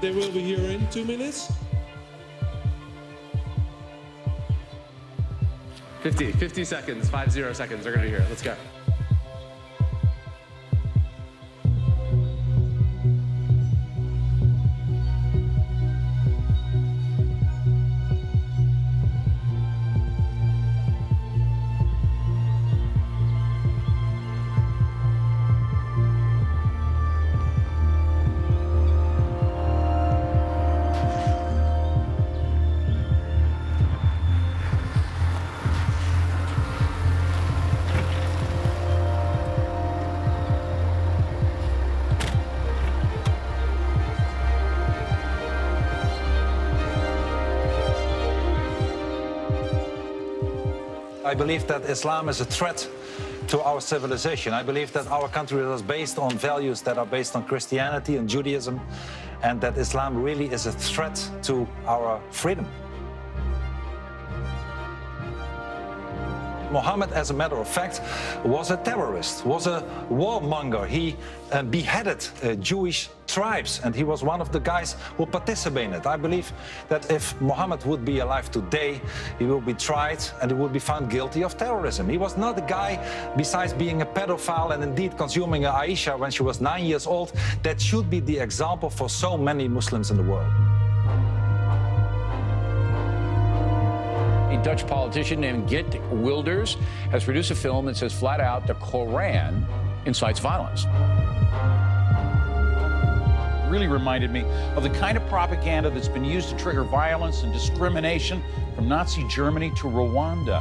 They will be here in 2 minutes. 50 seconds, 50 seconds, they're gonna be here. Let's go. I believe that Islam is a threat to our civilization. I believe that our country is based on values that are based on Christianity and Judaism, and that Islam really is a threat to our freedom. Muhammad, as a matter of fact, was a terrorist, was a warmonger. He beheaded Jewish tribes, and he was one of the guys who participated. I believe that if Muhammad would be alive today, he will be tried and he would be found guilty of terrorism. He was not a guy, besides being a pedophile and indeed consuming Aisha when she was 9 years old, that should be the example for so many Muslims in the world. A Dutch politician named Geert Wilders has produced a film that says flat out the Koran incites violence. Really reminded me of the kind of propaganda that's been used to trigger violence and discrimination from Nazi Germany to Rwanda.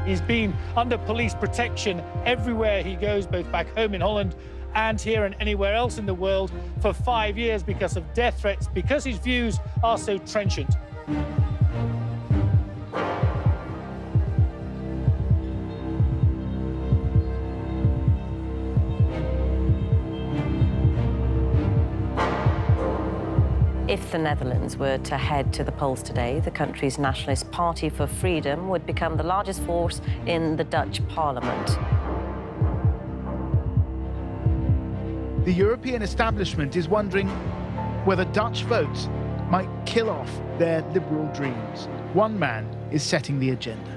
He's been under police protection everywhere he goes, both back home in Holland and here and anywhere else in the world, for 5 years because of death threats, because his views are so trenchant. If the Netherlands were to head to the polls today, the country's Nationalist Party for Freedom would become the largest force in the Dutch parliament. The European establishment is wondering whether Dutch votes might kill off their liberal dreams. One man is setting the agenda.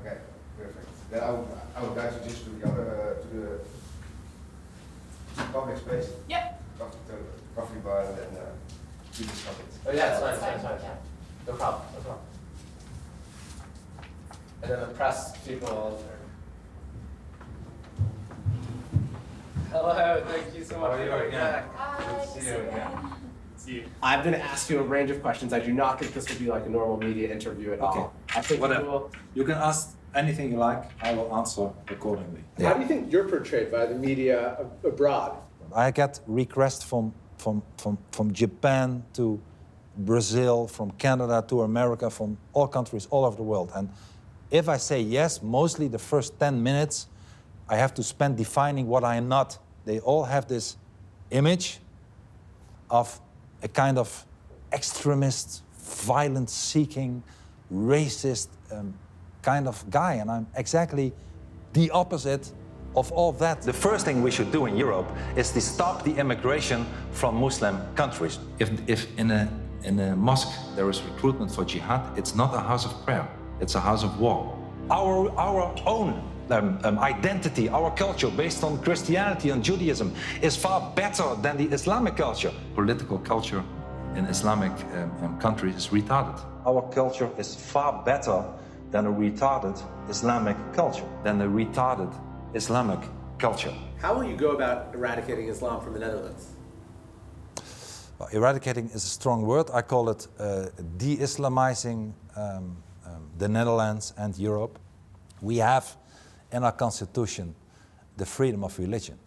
Okay, perfect. Then I would guide you just to the other, to the public space. Yep. Coffee bar and then we discuss it. Oh yeah, that's fine. No problem. And then the press people. Hello, thank you so much for coming back. Good to see you again. I'm going to ask you a range of questions. I do not think this will be like a normal media interview at all. I think Whatever. You can ask anything you like, I will answer accordingly. How do you think you're portrayed by the media abroad? I get requests from Japan to Brazil, from Canada to America, from all countries all over the world. And if I say yes, mostly the first 10 minutes, I have to spend defining what I am not. They all have this image of a kind of extremist, violence-seeking, racist kind of guy, and I'm exactly the opposite of all that. The first thing we should do in Europe is to stop the immigration from Muslim countries. If in a mosque there is recruitment for jihad, it's not a house of prayer, it's a house of war. Our own identity, our culture based on Christianity and Judaism is far better than the Islamic culture. Political culture in Islamic countries is retarded. Our culture is far better than a retarded Islamic culture, How will you go about eradicating Islam from the Netherlands? Well, eradicating is a strong word. I call it de-Islamizing the Netherlands and Europe. We have in our constitution the freedom of religion.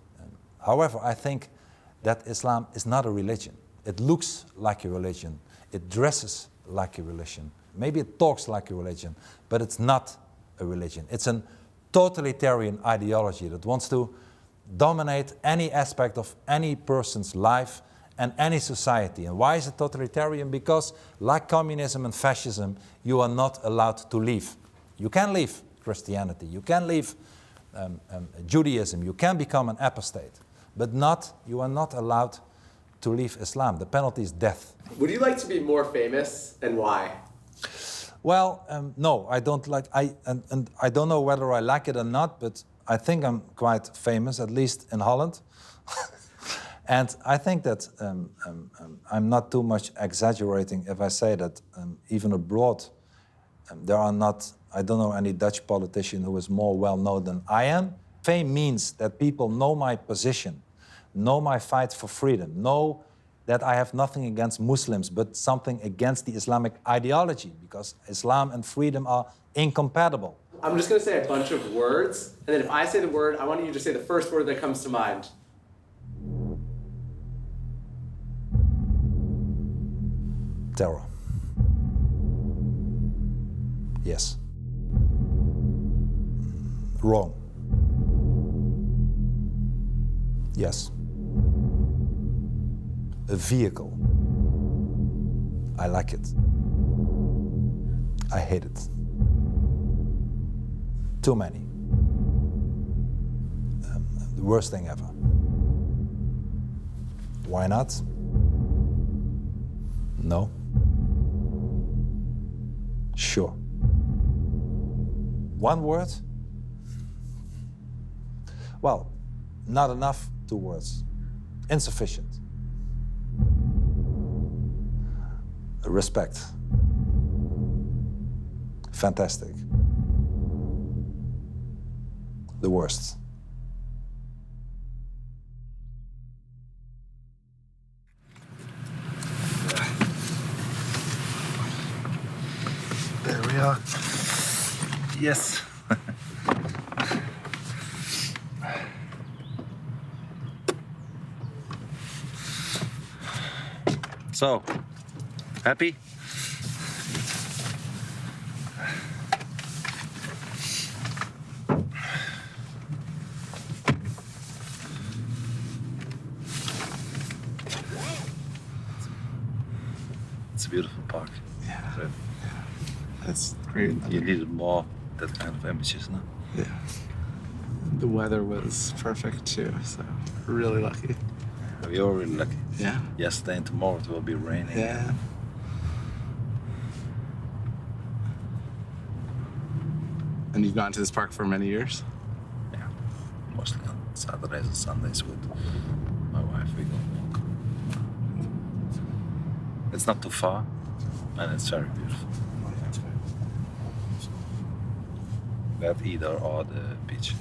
However, I think that Islam is not a religion. It looks like a religion. It dresses like a religion. Maybe it talks like a religion, but it's not a religion. It's a totalitarian ideology that wants to dominate any aspect of any person's life and any society. And why is it totalitarian? Because like communism and fascism, you are not allowed to leave. You can leave Christianity, you can leave Judaism, you can become an apostate, but you are not allowed to leave Islam. The penalty is death. Would you like to be more famous, and why? Well, no, I don't like. And I don't know whether I like it or not, but I think I'm quite famous, at least in Holland. And I think that I'm not too much exaggerating if I say that even abroad, there are not, I don't know any Dutch politician who is more well known than I am. Fame means that people know my position, know my fight for freedom, know that I have nothing against Muslims, but something against the Islamic ideology, because Islam and freedom are incompatible. I'm just going to say a bunch of words, and then if I say the word, I want you to say the first word that comes to mind. Terror. Yes. Wrong. Yes. A vehicle. I like it. I hate it. Too many. The worst thing ever. Why not? No. Sure. One word? Well, not enough 2 words. Insufficient. Respect. Fantastic. The worst. There we are. Yes. So, happy? It's a beautiful park. Yeah. That's great. You needed more that kind of images, no? Yeah. The weather was perfect too, so really lucky. We are really lucky. Yeah. Yesterday and tomorrow it will be raining. Yeah. And you've gone to this park for many years? Yeah. Mostly on Saturdays and Sundays with my wife. We go walk. It's not too far, and it's very beautiful. We have either or the beach.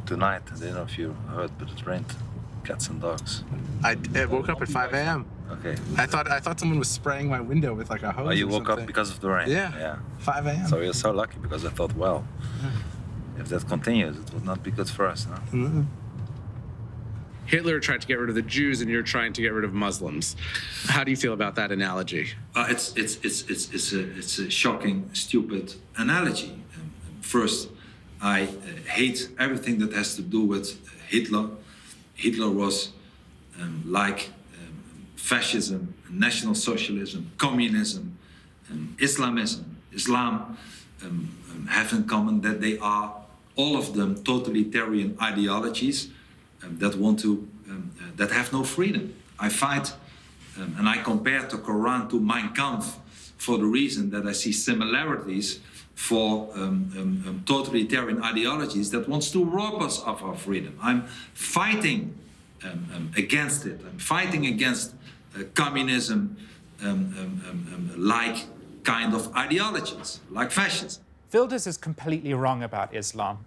Tonight, I don't know if you heard, but it rained. Cats and dogs. I woke up at 5 a.m. Okay. I thought someone was spraying my window with like a hose. Oh, you or woke something. up because of the rain? Yeah. Yeah. 5 a.m. So you're so lucky, because I thought, well, if that continues, it would not be good for us, no? Mm-hmm. Hitler tried to get rid of the Jews, and you're trying to get rid of Muslims. How do you feel about that analogy? It's a shocking, stupid analogy. First, I hate everything that has to do with Hitler. Hitler was like fascism, National Socialism, communism, Islamism. Islam have in common that they are, all of them, totalitarian ideologies that want to, that have no freedom. I fight, and I compare the Quran to Mein Kampf for the reason that I see similarities for totalitarian ideologies that wants to rob us of our freedom. I'm fighting against it. I'm fighting against communism, like kind of ideologies, like fascism. Wilders is completely wrong about Islam.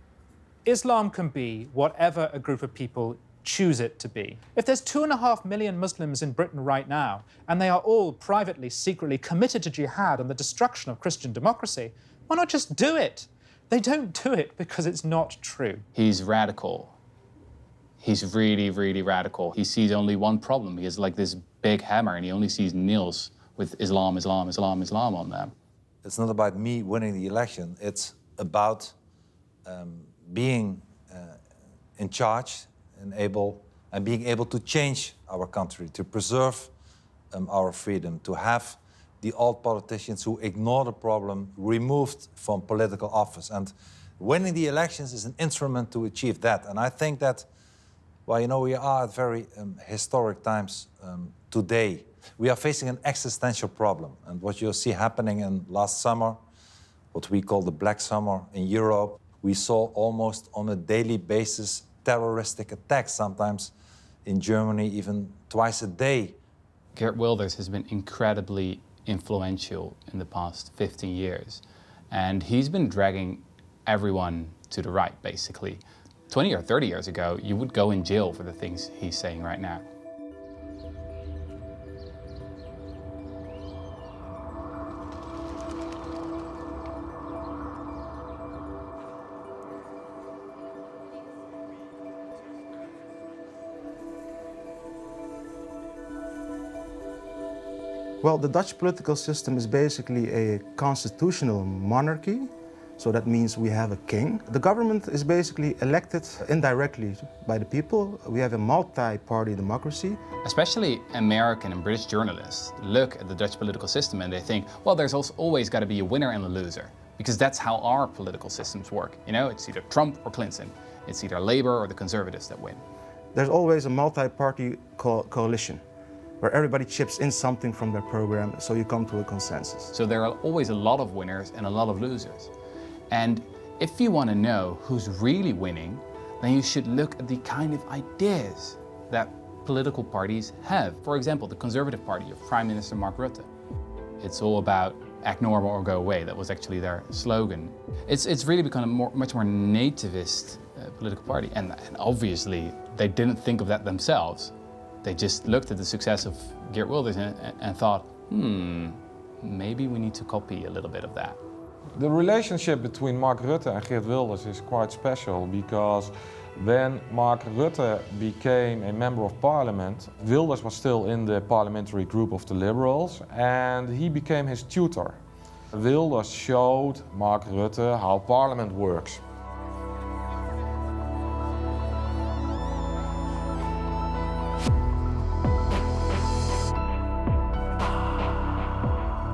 Islam can be whatever a group of people choose it to be. If there's 2.5 million Muslims in Britain right now, and they are all privately, secretly committed to jihad and the destruction of Christian democracy, why not just do it? They don't do it because it's not true. He's radical. He's really, really radical. He sees only one problem. He has like this big hammer and he only sees nails with Islam, Islam, Islam, Islam on them. It's not about me winning the election. It's about being in charge and being able to change our country, to preserve our freedom, to have the old politicians who ignore the problem removed from political office. And winning the elections is an instrument to achieve that. And I think that, well, you know, we are at very historic times today. We are facing an existential problem. And what you see happening in last summer, what we call the Black Summer in Europe, we saw almost on a daily basis terroristic attacks, sometimes in Germany even twice a day. Geert Wilders has been incredibly influential in the past 15 years. And he's been dragging everyone to the right, basically. 20 or 30 years ago, you would go in jail for the things he's saying right now. Well, the Dutch political system is basically a constitutional monarchy. So that means we have a king. The government is basically elected indirectly by the people. We have a multi-party democracy. Especially American and British journalists look at the Dutch political system and they think, well, there's also always got to be a winner and a loser, because that's how our political systems work. You know, it's either Trump or Clinton. It's either Labour or the Conservatives that win. There's always a multi-party coalition, where everybody chips in something from their program, so you come to a consensus. So there are always a lot of winners and a lot of losers. And if you want to know who's really winning, then you should look at the kind of ideas that political parties have. For example, the Conservative Party of Prime Minister Mark Rutte. It's all about act normal or go away. That was actually their slogan. It's really become a much more nativist political party. And obviously, they didn't think of that themselves. They just looked at the success of Geert Wilders and thought, maybe we need to copy a little bit of that. The relationship between Mark Rutte and Geert Wilders is quite special, because when Mark Rutte became a member of parliament, Wilders was still in the parliamentary group of the Liberals, and he became his tutor. Wilders showed Mark Rutte how parliament works.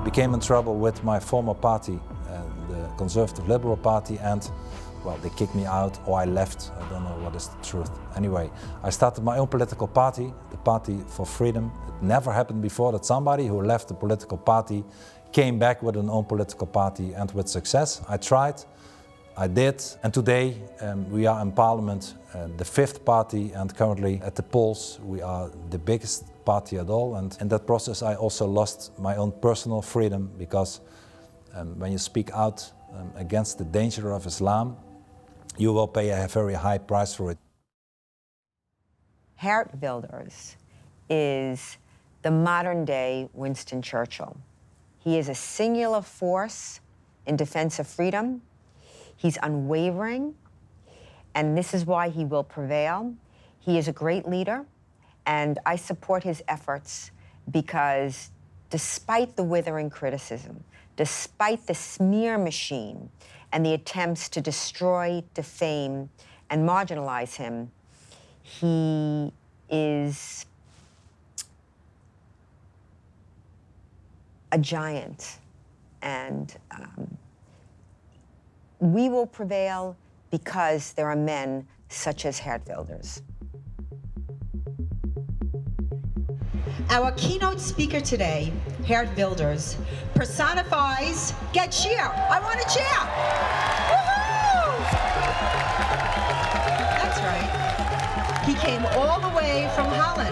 Became in trouble with my former party, the Conservative Liberal Party, and well, they kicked me out or I left. I don't know what is the truth. Anyway, I started my own political party, the Party for Freedom. It never happened before that somebody who left the political party came back with an own political party and with success. I tried, I did, and today we are in Parliament, the fifth party, and currently at the polls we are the biggest party at all. And in that process I also lost my own personal freedom, because when you speak out against the danger of Islam, you will pay a very high price for it. Geert Wilders is the modern-day Winston Churchill. He is a singular force in defense of freedom. He's unwavering, and this is why he will prevail. He is a great leader, and I support his efforts because despite the withering criticism, despite the smear machine and the attempts to destroy, defame, and marginalize him, he is a giant. And we will prevail because there are men such as Geert Wilders. Our keynote speaker today, Geert Wilders, personifies, get cheer, I want a cheer. Woohoo! That's right. He came all the way from Holland.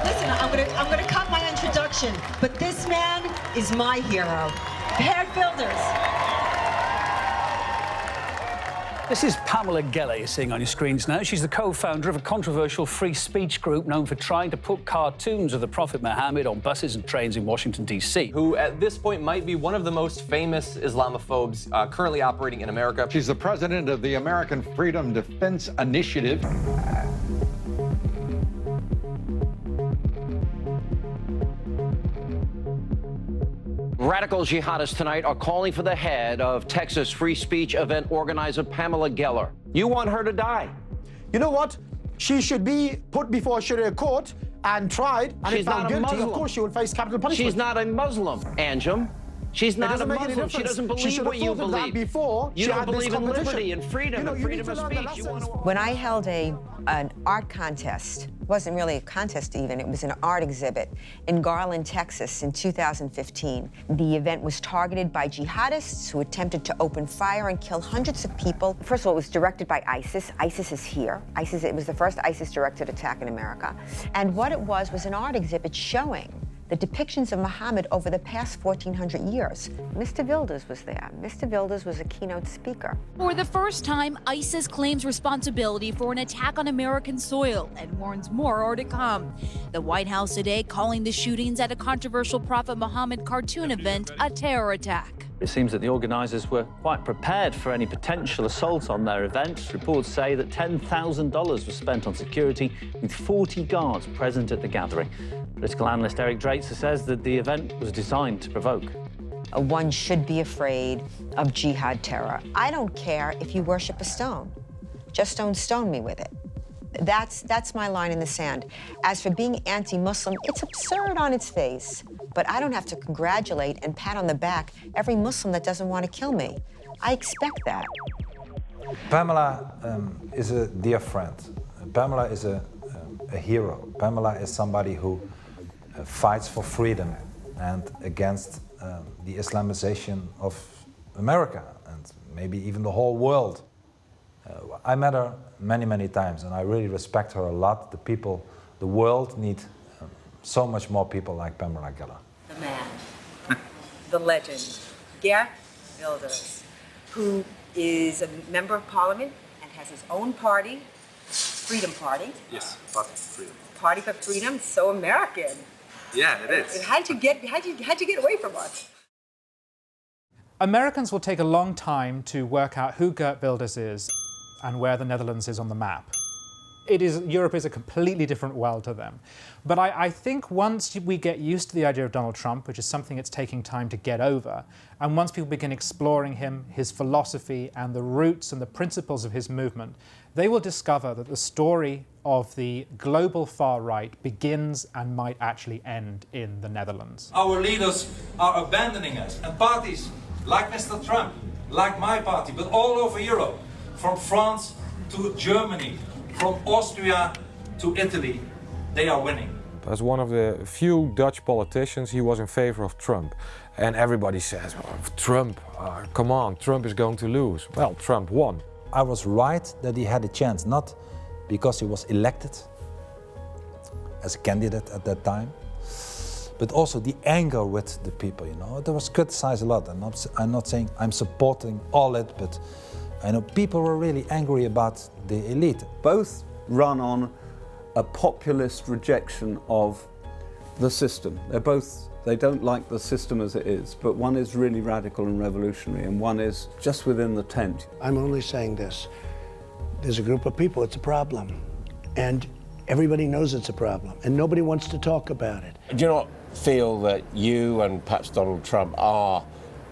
Listen, I'm gonna cut my introduction, but this man is my hero, Geert Wilders. This is Pamela Geller you're seeing on your screens now. She's the co-founder of a controversial free speech group known for trying to put cartoons of the Prophet Muhammad on buses and trains in Washington, D.C. Who, at this point, might be one of the most famous Islamophobes currently operating in America. She's the president of the American Freedom Defense Initiative. Radical jihadists tonight are calling for the head of Texas free speech event organizer Pamela Geller. You want her to die. You know what? She should be put before Sharia court and tried, and if found guilty, of course she will face capital punishment. She's not a Muslim, Anjem. She's not a Muslim. She doesn't believe what you believe. You don't believe in liberty and freedom and freedom of speech. When I held an art contest, it wasn't really a contest even, it was an art exhibit in Garland, Texas in 2015. The event was targeted by jihadists who attempted to open fire and kill hundreds of people. First of all, it was directed by ISIS. ISIS is here. It was the first ISIS-directed attack in America. And what it was an art exhibit showing the depictions of Muhammad over the past 1,400 years. Mr. Wilders was there. Mr. Wilders was a keynote speaker. For the first time, ISIS claims responsibility for an attack on American soil and warns more are to come. The White House today calling the shootings at a controversial Prophet Muhammad cartoon event a terror attack. It seems that the organisers were quite prepared for any potential assault on their event. Reports say that $10,000 was spent on security, with 40 guards present at the gathering. Political analyst Eric Draitser says that the event was designed to provoke. One should be afraid of jihad terror. I don't care if you worship a stone. Just don't stone me with it. That's my line in the sand. As for being anti-Muslim, it's absurd on its face. But I don't have to congratulate and pat on the back every Muslim that doesn't want to kill me. I expect that. Pamela is a dear friend. Pamela is a hero. Pamela is somebody who fights for freedom and against the Islamization of America and maybe even the whole world. I met her many, many times, and I really respect her a lot. The world need so much more people like Pamela Geller. The man, the legend, Geert Wilders, who is a member of parliament and has his own party, Freedom Party. Yes, Party for Freedom. Party for Freedom, so American. Yeah, it is. How'd you get away from us? Americans will take a long time to work out who Geert Wilders is and where the Netherlands is on the map. Europe is a completely different world to them. But I think once we get used to the idea of Donald Trump, which is something it's taking time to get over, and once people begin exploring him, his philosophy, and the roots and the principles of his movement, they will discover that the story of the global far right begins and might actually end in the Netherlands. Our leaders are abandoning us, and parties like Mr. Trump, like my party, but all over Europe, from France to Germany, from Austria to Italy, they are winning. As one of the few Dutch politicians, he was in favor of Trump. And everybody says, oh, Trump, come on, Trump is going to lose. Well, Trump won. I was right that he had a chance, not because he was elected as a candidate at that time, but also the anger with the people, you know. There was criticized a lot. I'm not saying I'm supporting all it, but I know people were really angry about the elite. Both run on a populist rejection of the system. They don't like the system as it is, but one is really radical and revolutionary, and one is just within the tent. I'm only saying this. There's a group of people, it's a problem. And everybody knows it's a problem, and nobody wants to talk about it. Do you not feel that you and perhaps Donald Trump are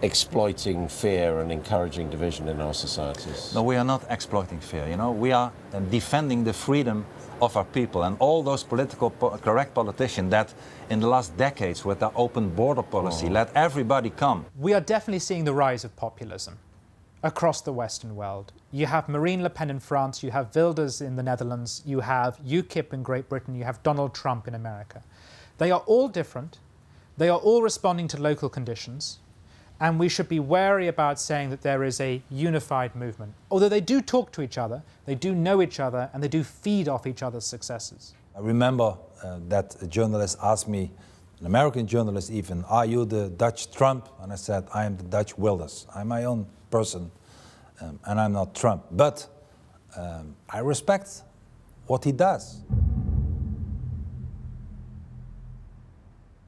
exploiting fear and encouraging division in our societies? No, we are not exploiting fear, you know. We are defending the freedom of our people, and all those correct politicians that in the last decades with their open border policy let everybody come. We are definitely seeing the rise of populism across the Western world. You have Marine Le Pen in France, you have Wilders in the Netherlands, you have UKIP in Great Britain, you have Donald Trump in America. They are all different, they are all responding to local conditions, and we should be wary about saying that there is a unified movement. Although they do talk to each other, they do know each other, and they do feed off each other's successes. I remember that a journalist asked me, an American journalist even, are you the Dutch Trump? And I said, I am the Dutch Wilders. I'm my own person, and I'm not Trump. But I respect what he does.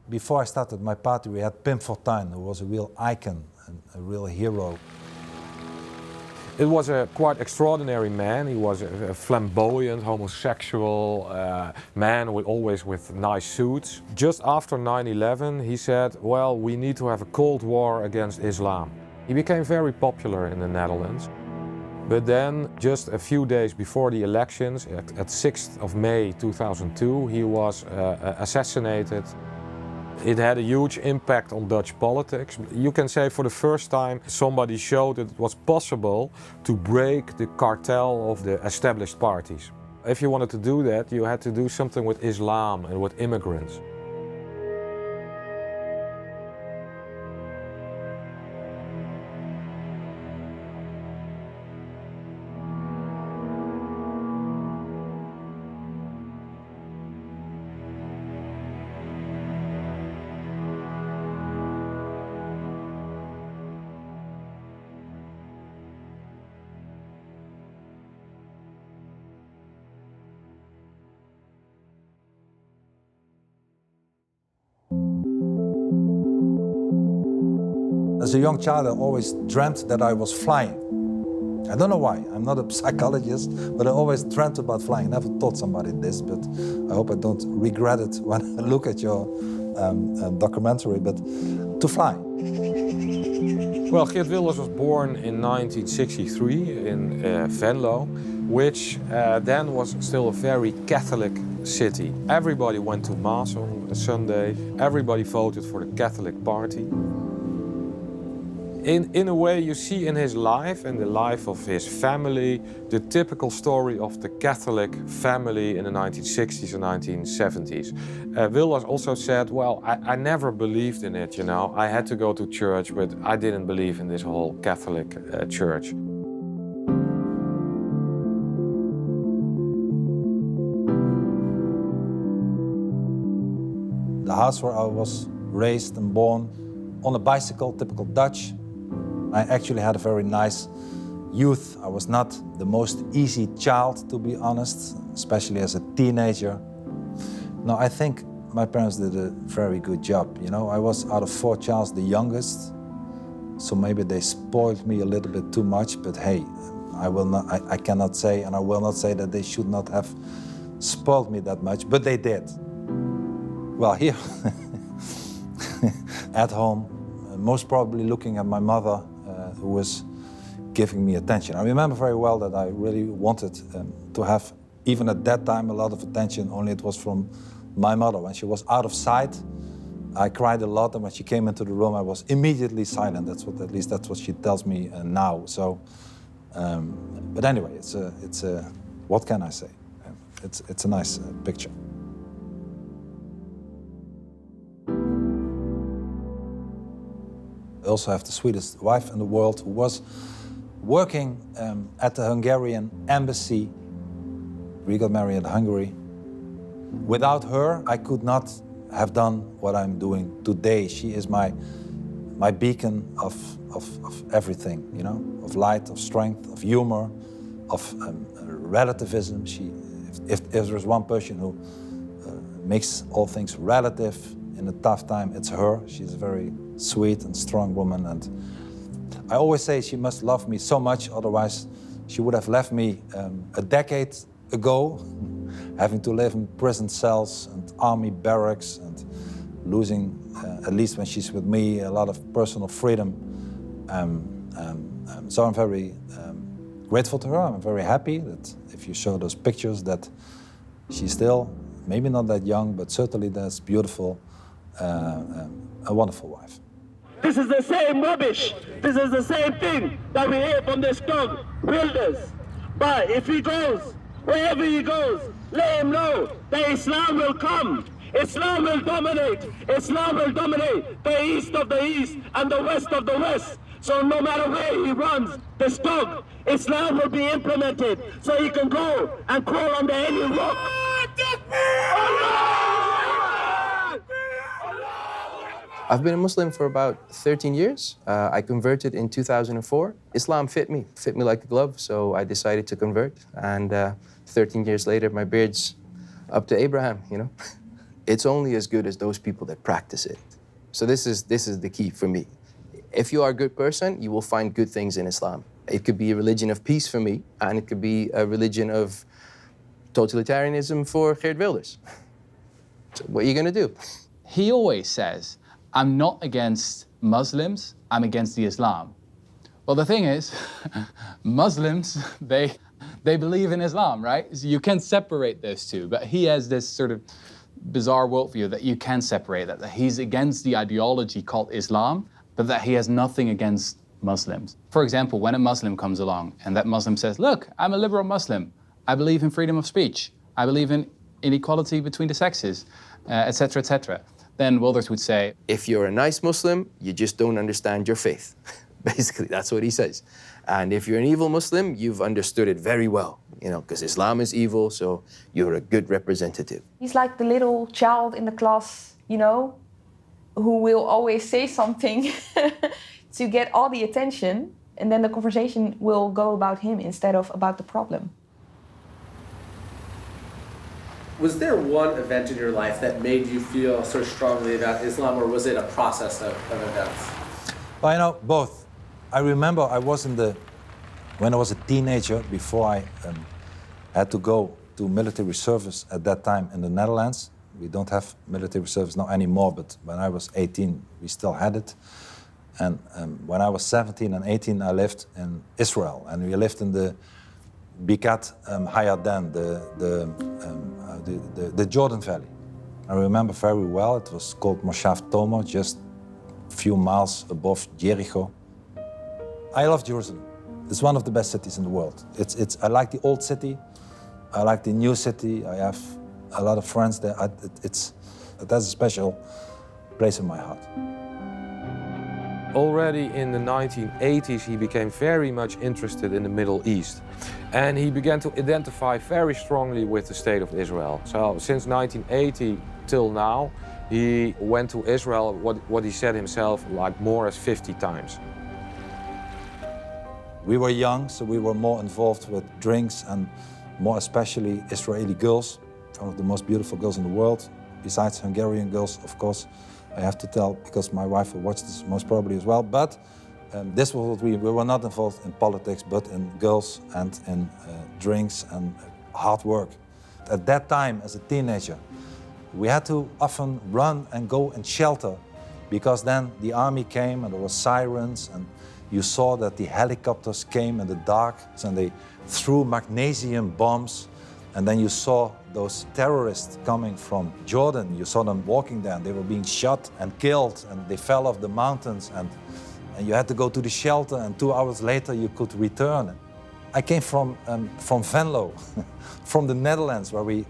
Before I started my party, we had Pim Fortuyn, who was a real icon and a real hero. It was a quite extraordinary man. He was a flamboyant, homosexual man, always with nice suits. Just after 9/11, he said, well, we need to have a Cold War against Islam. He became very popular in the Netherlands. But then, just a few days before the elections, at 6th of May 2002, he was assassinated. It had a huge impact on Dutch politics. You can say for the first time somebody showed that it was possible to break the cartel of the established parties. If you wanted to do that, you had to do something with Islam and with immigrants. As a young child, I always dreamt that I was flying. I don't know why. I'm not a psychologist, but I always dreamt about flying. I never taught somebody this, but I hope I don't regret it when I look at your documentary, but to fly. Well, Geert Wilders was born in 1963 in Venlo, which then was still a very Catholic city. Everybody went to Mass on a Sunday. Everybody voted for the Catholic Party. In a way, you see in his life and the life of his family the typical story of the Catholic family in the 1960s and 1970s. Wilders also said, well, I never believed in it, you know. I had to go to church, but I didn't believe in this whole Catholic church. The house where I was raised and born, on a bicycle, typical Dutch. I actually had a very nice youth. I was not the most easy child, to be honest, especially as a teenager. No, I think my parents did a very good job. You know, I was out of 4 children the youngest, so maybe they spoiled me a little bit too much. But hey, I cannot say, and I will not say that they should not have spoiled me that much, but they did. Well, here at home, most probably looking at my mother, who was giving me attention. I remember very well that I really wanted to have, even at that time, a lot of attention, only it was from my mother. When she was out of sight, I cried a lot, and when she came into the room, I was immediately silent. At least that's what she tells me now. So, but anyway, it's a, what can I say? It's a nice picture. I also have the sweetest wife in the world who was working at the Hungarian embassy. We got married in Hungary. Without her, I could not have done what I'm doing today. She is my beacon of everything, you know, of light, of strength, of humor, of relativism. If there's one person who makes all things relative in a tough time, it's her. She's a very sweet and strong woman, and I always say she must love me so much, otherwise she would have left me a decade ago, having to live in prison cells and army barracks and losing, at least when she's with me, a lot of personal freedom. So I'm very grateful to her. I'm very happy that if you show those pictures that she's still, maybe not that young, but certainly that's beautiful, a wonderful wife. This is the same rubbish. This is the same thing that we hear from this dog, Wilders. But if he goes, wherever he goes, let him know that Islam will come. Islam will dominate. Islam will dominate the east of the east and the west of the west. So no matter where he runs, this dog, Islam will be implemented so he can go and crawl under any rock. I've been a Muslim for about 13 years. I converted in 2004. Islam fit me like a glove, so I decided to convert. And 13 years later, my beard's up to Abraham, you know? It's only as good as those people that practice it. So this is the key for me. If you are a good person, you will find good things in Islam. It could be a religion of peace for me, and it could be a religion of totalitarianism for Geert Wilders. So what are you going to do? He always says, I'm not against Muslims, I'm against the Islam. Well, the thing is, Muslims, they believe in Islam, right? So you can separate those two, but he has this sort of bizarre worldview that you can separate that he's against the ideology called Islam, but that he has nothing against Muslims. For example, when a Muslim comes along and that Muslim says, look, I'm a liberal Muslim, I believe in freedom of speech, I believe in inequality between the sexes, etc., etc., then Wilders would say, if you're a nice Muslim, you just don't understand your faith. Basically, that's what he says. And if you're an evil Muslim, you've understood it very well, you know, because Islam is evil, so you're a good representative. He's like the little child in the class, you know, who will always say something to get all the attention, and then the conversation will go about him instead of about the problem. Was there one event in your life that made you feel so strongly about Islam, or was it a process of events? Well, you know, both. I remember when I was a teenager, before I had to go to military service at that time in the Netherlands. We don't have military service now anymore, but when I was 18, we still had it. And when I was 17 and 18, I lived in Israel, and we lived in the Bikat Hayadan, the Jordan Valley. I remember very well. It was called Moshav Tomer, just a few miles above Jericho. I love Jerusalem. It's one of the best cities in the world. I like the old city. I like the new city. I have a lot of friends there. That's a special place in my heart. Already in the 1980s, he became very much interested in the Middle East. And he began to identify very strongly with the State of Israel. So since 1980 till now, he went to Israel, what he said himself, like more as 50 times. We were young, so we were more involved with drinks and more especially Israeli girls, one of the most beautiful girls in the world, besides Hungarian girls, of course. I have to tell, because my wife will watch this most probably as well, but this was what we were not involved in politics, but in girls and in drinks and hard work. At that time, as a teenager, we had to often run and go in shelter, because then the army came and there were sirens, and you saw that the helicopters came in the dark and they threw magnesium bombs, and then you saw those terrorists coming from Jordan. You saw them walking there, and they were being shot and killed, and they fell off the mountains, and you had to go to the shelter, and 2 hours later you could return. I came from Venlo, from the Netherlands, where we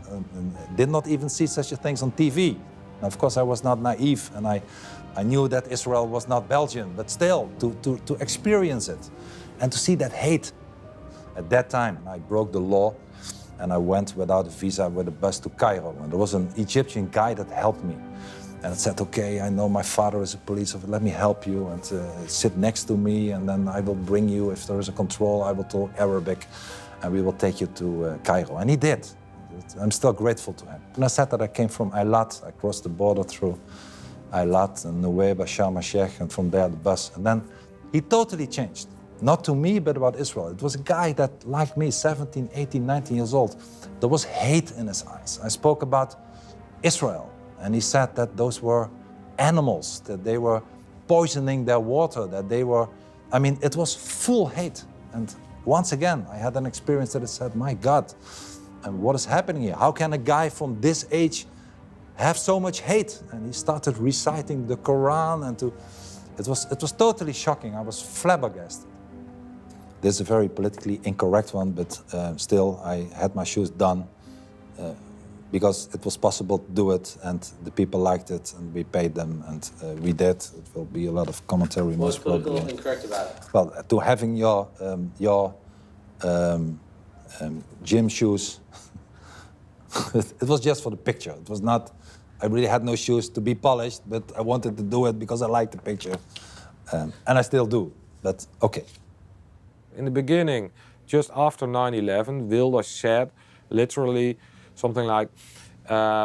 did not even see such things on TV. And of course, I was not naive, and I knew that Israel was not Belgium, but still, to experience it and to see that hate. At that time, I broke the law, and I went without a visa with a bus to Cairo. And there was an Egyptian guy that helped me. And it said, okay, I know my father is a police officer, let me help you, and sit next to me, and then I will bring you, if there is a control, I will talk Arabic, and we will take you to Cairo. And he did. I'm still grateful to him. And I said that I came from Eilat. I crossed the border through Eilat and Nuweiba, Sharm el-Sheikh, and from there the bus. And then he totally changed. Not to me, but about Israel. It was a guy that, like me, 17, 18, 19 years old, there was hate in his eyes. I spoke about Israel, and he said that those were animals, that they were poisoning their water, that they were... I mean, it was full hate. And once again, I had an experience that I said, my God, and what is happening here? How can a guy from this age have so much hate? And he started reciting the Quran, and it was totally shocking. I was flabbergasted. This is a very politically incorrect one, but still, I had my shoes done because it was possible to do it, and the people liked it, and we paid them, and we did. It will be a lot of commentary. What was political incorrect about it? Well, to having your gym shoes, it was just for the picture. It was not. I really had no shoes to be polished, but I wanted to do it because I liked the picture, and I still do. But okay. In the beginning, just after 9/11, Wilders said literally something like,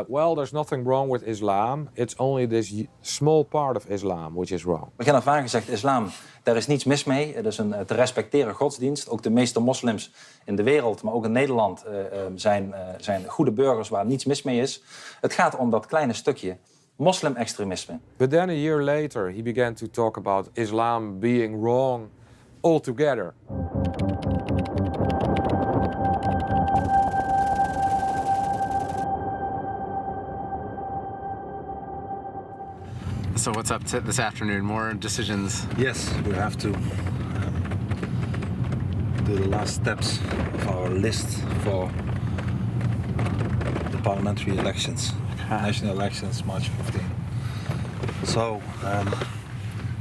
well, there's nothing wrong with Islam. It's only this small part of Islam which is wrong. Begin af aan gezegd, islam, daar is niets mis mee. Het is een te respecteren godsdienst. Ook de meeste moslims in de wereld, maar ook in Nederland, zijn goede burgers waar niets mis mee is. Het gaat om dat kleine stukje moslim-extremisme. But then a year later, he began to talk about Islam being wrong altogether. So what's up this afternoon? More decisions? Yes, we have to do the last steps of our list for the parliamentary elections, national elections, March 15. So,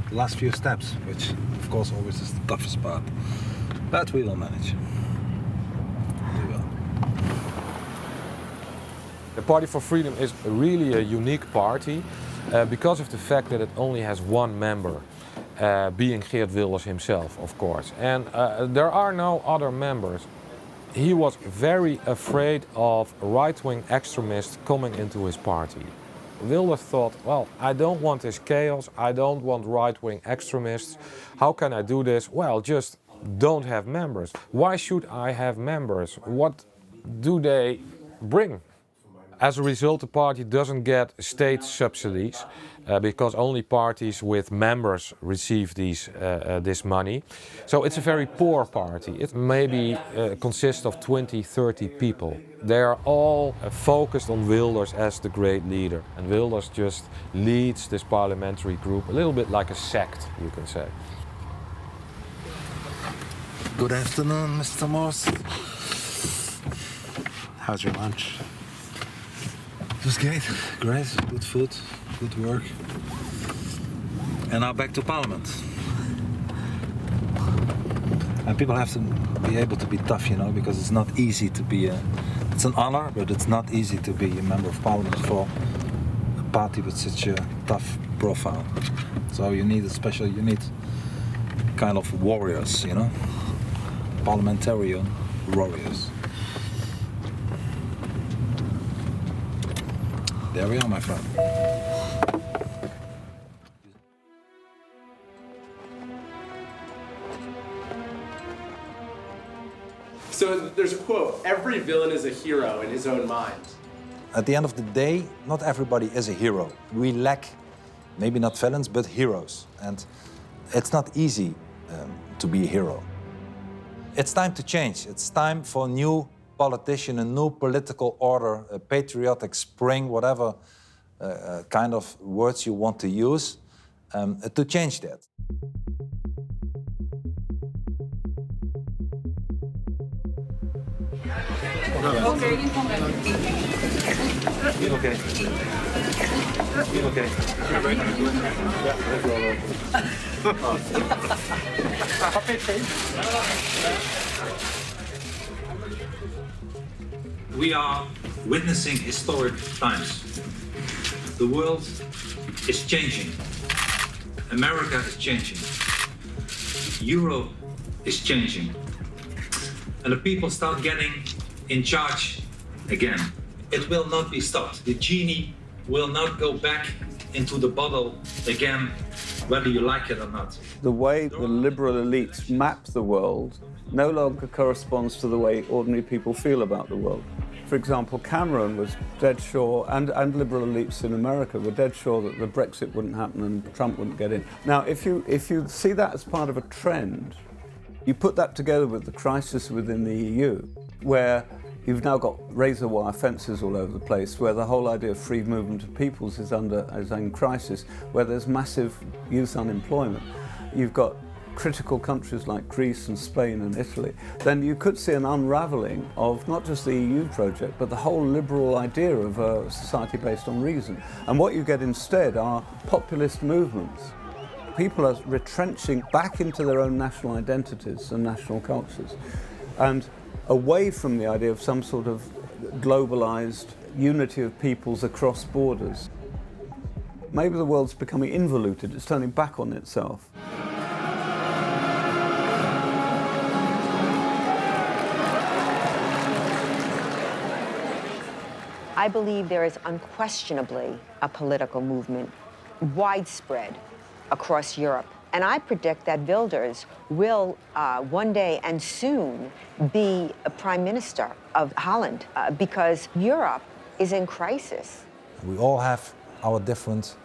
the last few steps, which of course always is the toughest part, but we will manage. We will. The Party for Freedom is really a unique party. Because of the fact that it only has one member, being Geert Wilders himself, of course. And there are no other members. He was very afraid of right-wing extremists coming into his party. Wilders thought, well, I don't want this chaos, I don't want right-wing extremists. How can I do this? Well, just don't have members. Why should I have members? What do they bring? As a result, the party doesn't get state subsidies because only parties with members receive this money. So it's a very poor party. It maybe consists of 20, 30 people. They are all focused on Wilders as the great leader. And Wilders just leads this parliamentary group a little bit like a sect, you can say. Good afternoon, Mr. Morse. How's your lunch? It was great, good food, good work. And now back to Parliament. And people have to be able to be tough, you know, because it's not easy to be it's an honor, but it's not easy to be a member of Parliament for a party with such a tough profile. So you need you need kind of warriors, you know, parliamentarian warriors. There we are, my friend. So there's a quote, every villain is a hero in his own mind. At the end of the day, not everybody is a hero. We lack, maybe not villains, but heroes. And it's not easy to be a hero. It's time to change. It's time for a new politician, a new political order, a patriotic spring, whatever kind of words you want to use, to change that. We are witnessing historic times. The world is changing. America is changing. Europe is changing. And the people start getting in charge again. It will not be stopped. The genie will not go back into the bottle again, whether you like it or not. The way the liberal elites map the world no longer corresponds to the way ordinary people feel about the world. For example, Cameron was dead sure, and liberal elites in America were dead sure that the Brexit wouldn't happen and Trump wouldn't get in. Now, if you see that as part of a trend, you put that together with the crisis within the EU, where you've now got razor wire fences all over the place, where the whole idea of free movement of peoples is in crisis, where there's massive youth unemployment. You've got critical countries like Greece and Spain and Italy, then you could see an unravelling of not just the EU project, but the whole liberal idea of a society based on reason. And what you get instead are populist movements. People are retrenching back into their own national identities and national cultures, and away from the idea of some sort of globalized unity of peoples across borders. Maybe the world's becoming involuted, it's turning back on itself. I believe there is unquestionably a political movement widespread across Europe. And I predict that Wilders will one day and soon be a prime minister of Holland because Europe is in crisis. We all have our different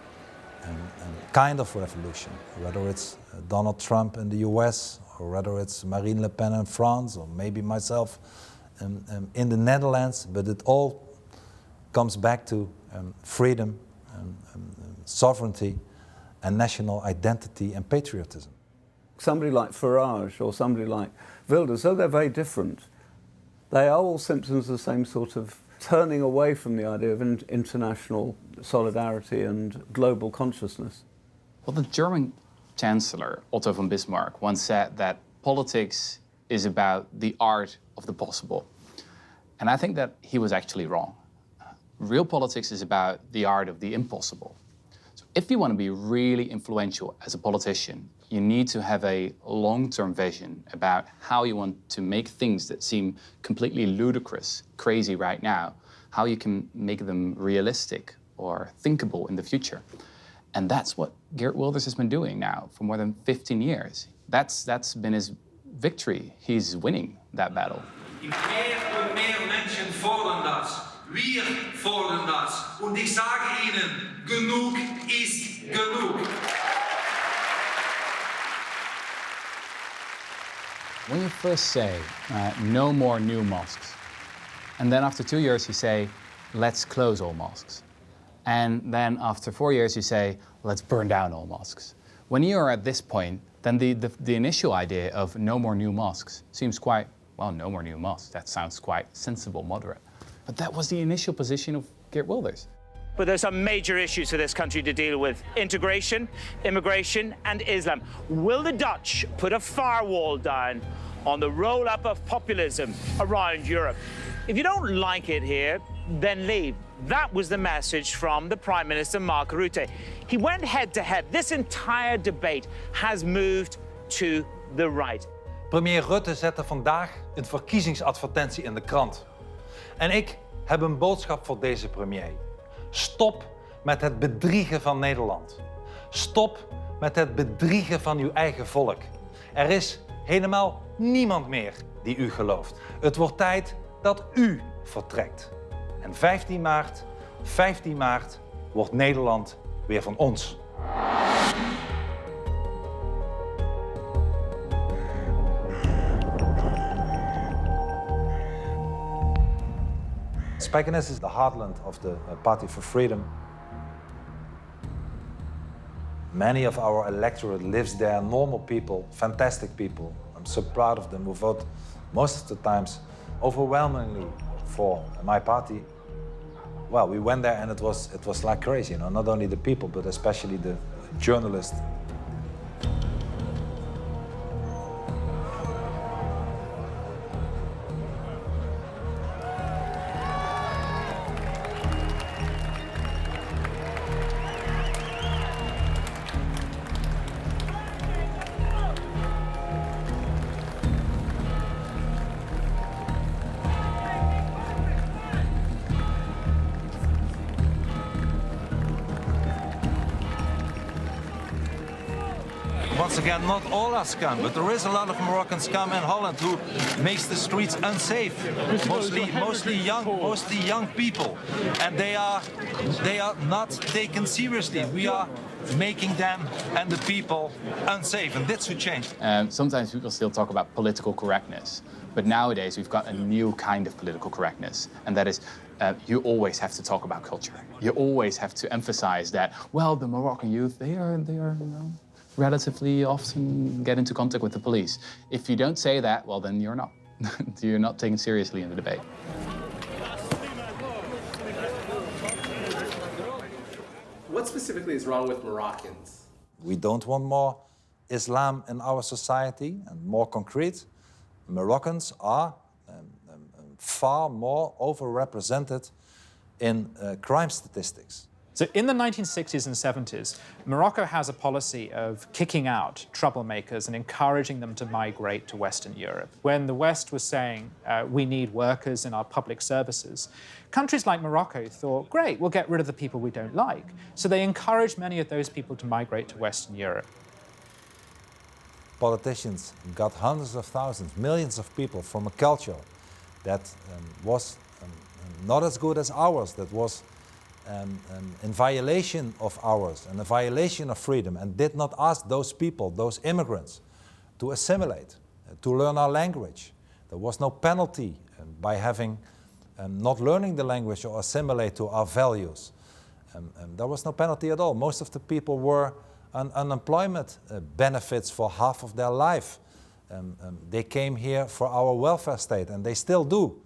kind of revolution, whether it's Donald Trump in the US, or whether it's Marine Le Pen in France, or maybe myself in the Netherlands, but it all comes back to freedom, sovereignty, and national identity and patriotism. Somebody like Farage or somebody like Wilders, though they're very different, they are all symptoms of the same sort of turning away from the idea of international solidarity and global consciousness. Well, the German Chancellor, Otto von Bismarck, once said that politics is about the art of the possible. And I think that he was actually wrong. Real politics is about the art of the impossible. So if you want to be really influential as a politician, you need to have a long-term vision about how you want to make things that seem completely ludicrous, crazy right now, how you can make them realistic or thinkable in the future. And that's what Geert Wilders has been doing now for more than 15 years. That's been his victory. He's winning that battle. Meer und mehr Menschen fordern das. Wir fordern das. Und ich sage Ihnen, genug ist genug. When you first say, no more new mosques, and then after 2 years you say, let's close all mosques, and then after 4 years you say, let's burn down all mosques. When you are at this point, then the initial idea of no more new mosques seems quite, well, no more new mosques. That sounds quite sensible, moderate. But that was the initial position of Geert Wilders. But there's some major issues for this country to deal with: integration, immigration, and Islam. Will the Dutch put a firewall down on the roll-up of populism around Europe? If you don't like it here, then leave. That was the message from the Prime Minister, Mark Rutte. He went head-to-head. This entire debate has moved to the right. Premier Rutte zette vandaag een verkiezingsadvertentie in de krant. En ik heb een boodschap voor deze premier. Stop met het bedriegen van Nederland. Stop met het bedriegen van uw eigen volk. Er is helemaal niemand meer die u gelooft. Het wordt tijd dat u vertrekt. En 15 maart wordt Nederland weer van ons. Spijkenisse is the heartland of the Party for Freedom. Many of our electorate lives there, normal people, fantastic people. I'm so proud of them who vote most of the times overwhelmingly for my party. Well, we went there and it was like crazy, you know, not only the people, but especially the journalists. Once again, not all are scum, but there is a lot of Moroccan scum in Holland who makes the streets unsafe. Mostly young people, and they are not taken seriously. We are making them and the people unsafe, and that's should change. Sometimes people still talk about political correctness, but nowadays we've got a new kind of political correctness, and that is you always have to talk about culture. You always have to emphasize that, well, the Moroccan youth, they are you know, relatively often get into contact with the police. If you don't say that, well, then you're not. You're not taken seriously in the debate. What specifically is wrong with Moroccans? We don't want more Islam in our society, and more concrete, Moroccans are far more overrepresented in crime statistics. So in the 1960s and 70s, Morocco has a policy of kicking out troublemakers and encouraging them to migrate to Western Europe. When the West was saying, we need workers in our public services, countries like Morocco thought, great, we'll get rid of the people we don't like. So they encouraged many of those people to migrate to Western Europe. Politicians got hundreds of thousands, millions of people from a culture that was not as good as ours, that was in violation of ours and a violation of freedom, and did not ask those people, those immigrants, to assimilate, to learn our language. There was no penalty by having not learning the language or assimilate to our values. There was no penalty at all. Most of the people were on unemployment benefits for half of their life. They came here for our welfare state, and they still do.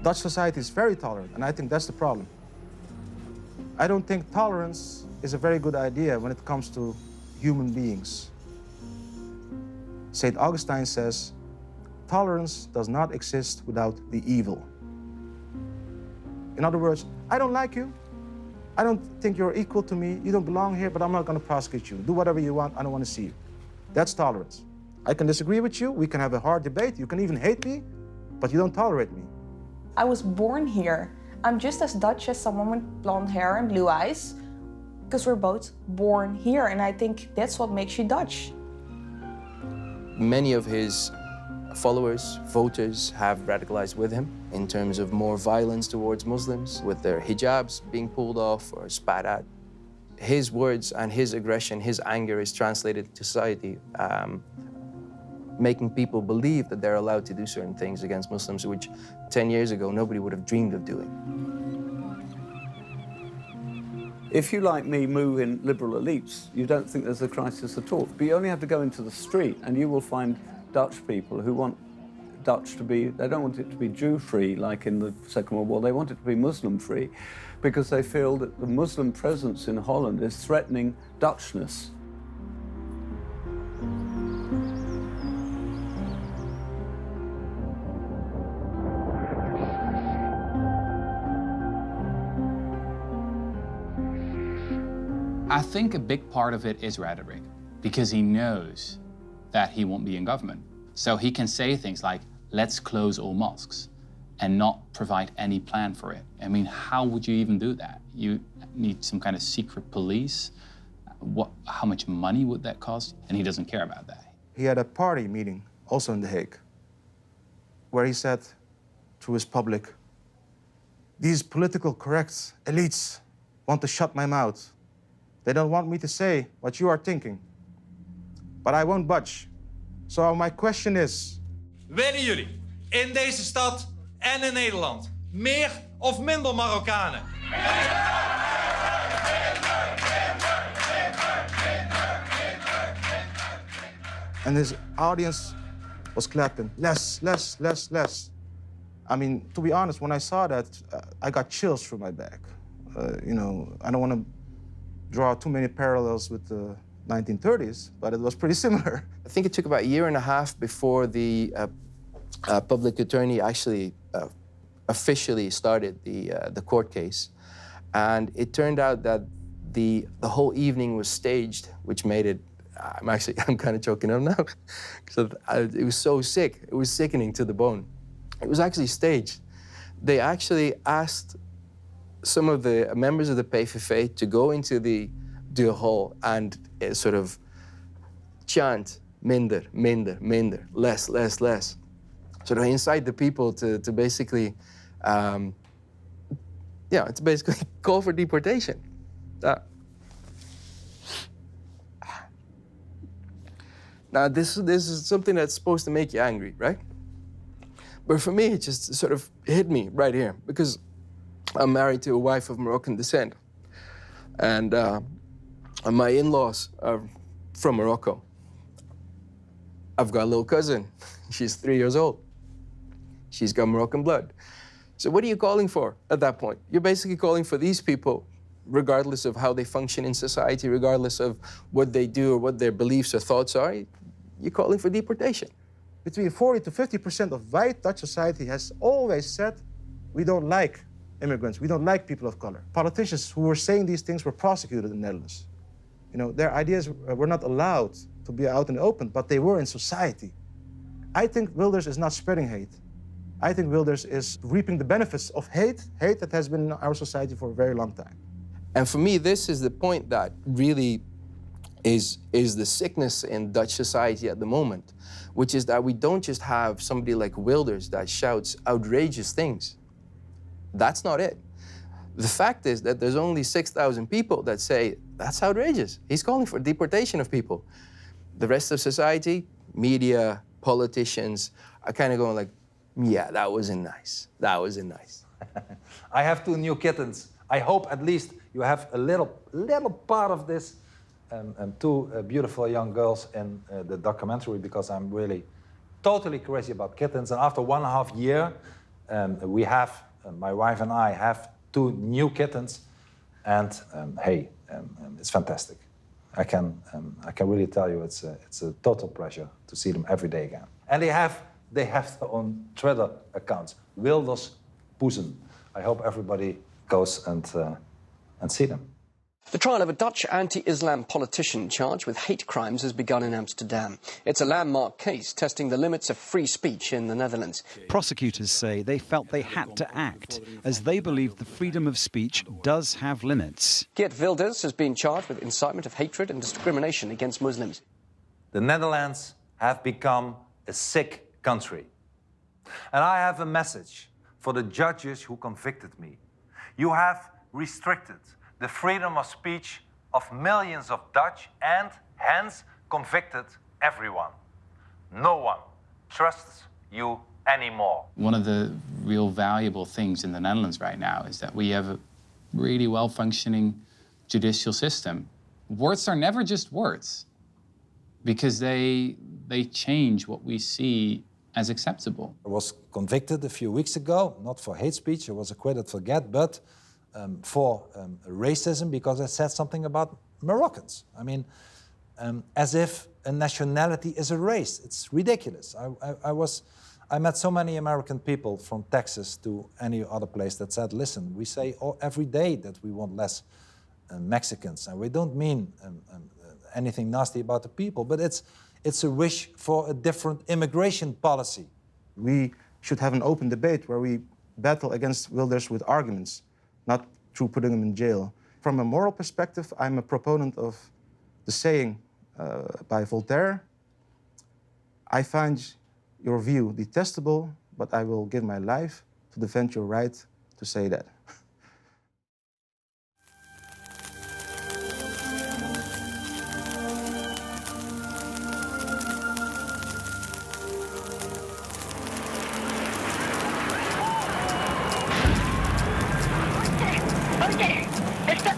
Dutch society is very tolerant, and I think that's the problem. I don't think tolerance is a very good idea when it comes to human beings. St. Augustine says, tolerance does not exist without the evil. In other words, I don't like you. I don't think you're equal to me. You don't belong here, but I'm not going to prosecute you. Do whatever you want. I don't want to see you. That's tolerance. I can disagree with you. We can have a hard debate. You can even hate me, but you don't tolerate me. I was born here. I'm just as Dutch as someone with blonde hair and blue eyes, because we're both born here, and I think that's what makes you Dutch. Many of his followers, voters, have radicalized with him in terms of more violence towards Muslims, with their hijabs being pulled off or spat at. His words and his aggression, his anger is translated to society, making people believe that they're allowed to do certain things against Muslims, which 10 years ago nobody would have dreamed of doing. If you, like me, move in liberal elites, you don't think there's a crisis at all. But you only have to go into the street and you will find Dutch people who want Dutch to be, they don't want it to be Jew-free like in the Second World War, they want it to be Muslim-free because they feel that the Muslim presence in Holland is threatening Dutchness. I think a big part of it is rhetoric, because he knows that he won't be in government. So he can say things like, let's close all mosques, and not provide any plan for it. I mean, how would you even do that? You need some kind of secret police. How much money would that cost? And he doesn't care about that. He had a party meeting, also in The Hague, where he said to his public, these political correct elites want to shut my mouth. They don't want me to say what you are thinking. But I won't budge. So my question is... Willen jullie in deze stad en in Nederland meer of minder Marokkanen? And his audience was clapping, less, less, less, less. I mean, to be honest, when I saw that, I got chills through my back. You know, I don't want to draw too many parallels with the 1930s, but it was pretty similar. I think it took about a year and a half before the public attorney actually officially started the court case. And it turned out that the whole evening was staged, which made it, I'm kind of choking up now, because it was so sick. It was sickening to the bone. It was actually staged. They actually asked some of the members of the PVV to go into the hall and sort of chant, minder, minder, minder, less, less, less. So they incite the people to basically, to basically call for deportation. Now, this is something that's supposed to make you angry, right? But for me, it just sort of hit me right here, because I'm married to a wife of Moroccan descent. And my in-laws are from Morocco. I've got a little cousin. She's 3 years old. She's got Moroccan blood. So what are you calling for at that point? You're basically calling for these people, regardless of how they function in society, regardless of what they do or what their beliefs or thoughts are, you're calling for deportation. Between 40 to 50% of white Dutch society has always said, we don't like immigrants, we don't like people of color. Politicians who were saying these things were prosecuted in the Netherlands. You know, their ideas were not allowed to be out in the open, but they were in society. I think Wilders is not spreading hate. I think Wilders is reaping the benefits of hate that has been in our society for a very long time. And for me, this is the point that really is the sickness in Dutch society at the moment, which is that we don't just have somebody like Wilders that shouts outrageous things. That's not it. The fact is that there's only 6,000 people that say, that's outrageous. He's calling for deportation of people. The rest of society, media, politicians, are kind of going like, yeah, that wasn't nice. That wasn't nice. I have 2 new kittens. I hope at least you have a little part of this. 2 beautiful young girls in the documentary, because I'm really totally crazy about kittens. And after 1.5 years, we have, my wife and I have 2 new kittens. And hey, it's fantastic. I can really tell you it's a total pleasure to see them every day again. And they have their own Twitter accounts, Wilders Poezen. I hope everybody goes and see them. The trial of a Dutch anti-Islam politician charged with hate crimes has begun in Amsterdam. It's a landmark case testing the limits of free speech in the Netherlands. Prosecutors say they felt they had to act, as they believe the freedom of speech does have limits. Geert Wilders has been charged with incitement of hatred and discrimination against Muslims. The Netherlands have become a sick country. And I have a message for the judges who convicted me. You have restricted the freedom of speech of millions of Dutch and hence convicted everyone. No one trusts you anymore. One of the real valuable things in the Netherlands right now is that we have a really well-functioning judicial system. Words are never just words, because they change what we see as acceptable. I was convicted a few weeks ago, not for hate speech, I was acquitted for that, but for racism, because I said something about Moroccans. I mean, as if a nationality is a race. It's ridiculous. I met so many American people from Texas to any other place that said, listen, we say every day that we want less Mexicans, and we don't mean anything nasty about the people, but it's a wish for a different immigration policy. We should have an open debate where we battle against Wilders with arguments, not through putting him in jail. From a moral perspective, I'm a proponent of the saying by Voltaire, I find your view detestable, but I will give my life to defend your right to say that.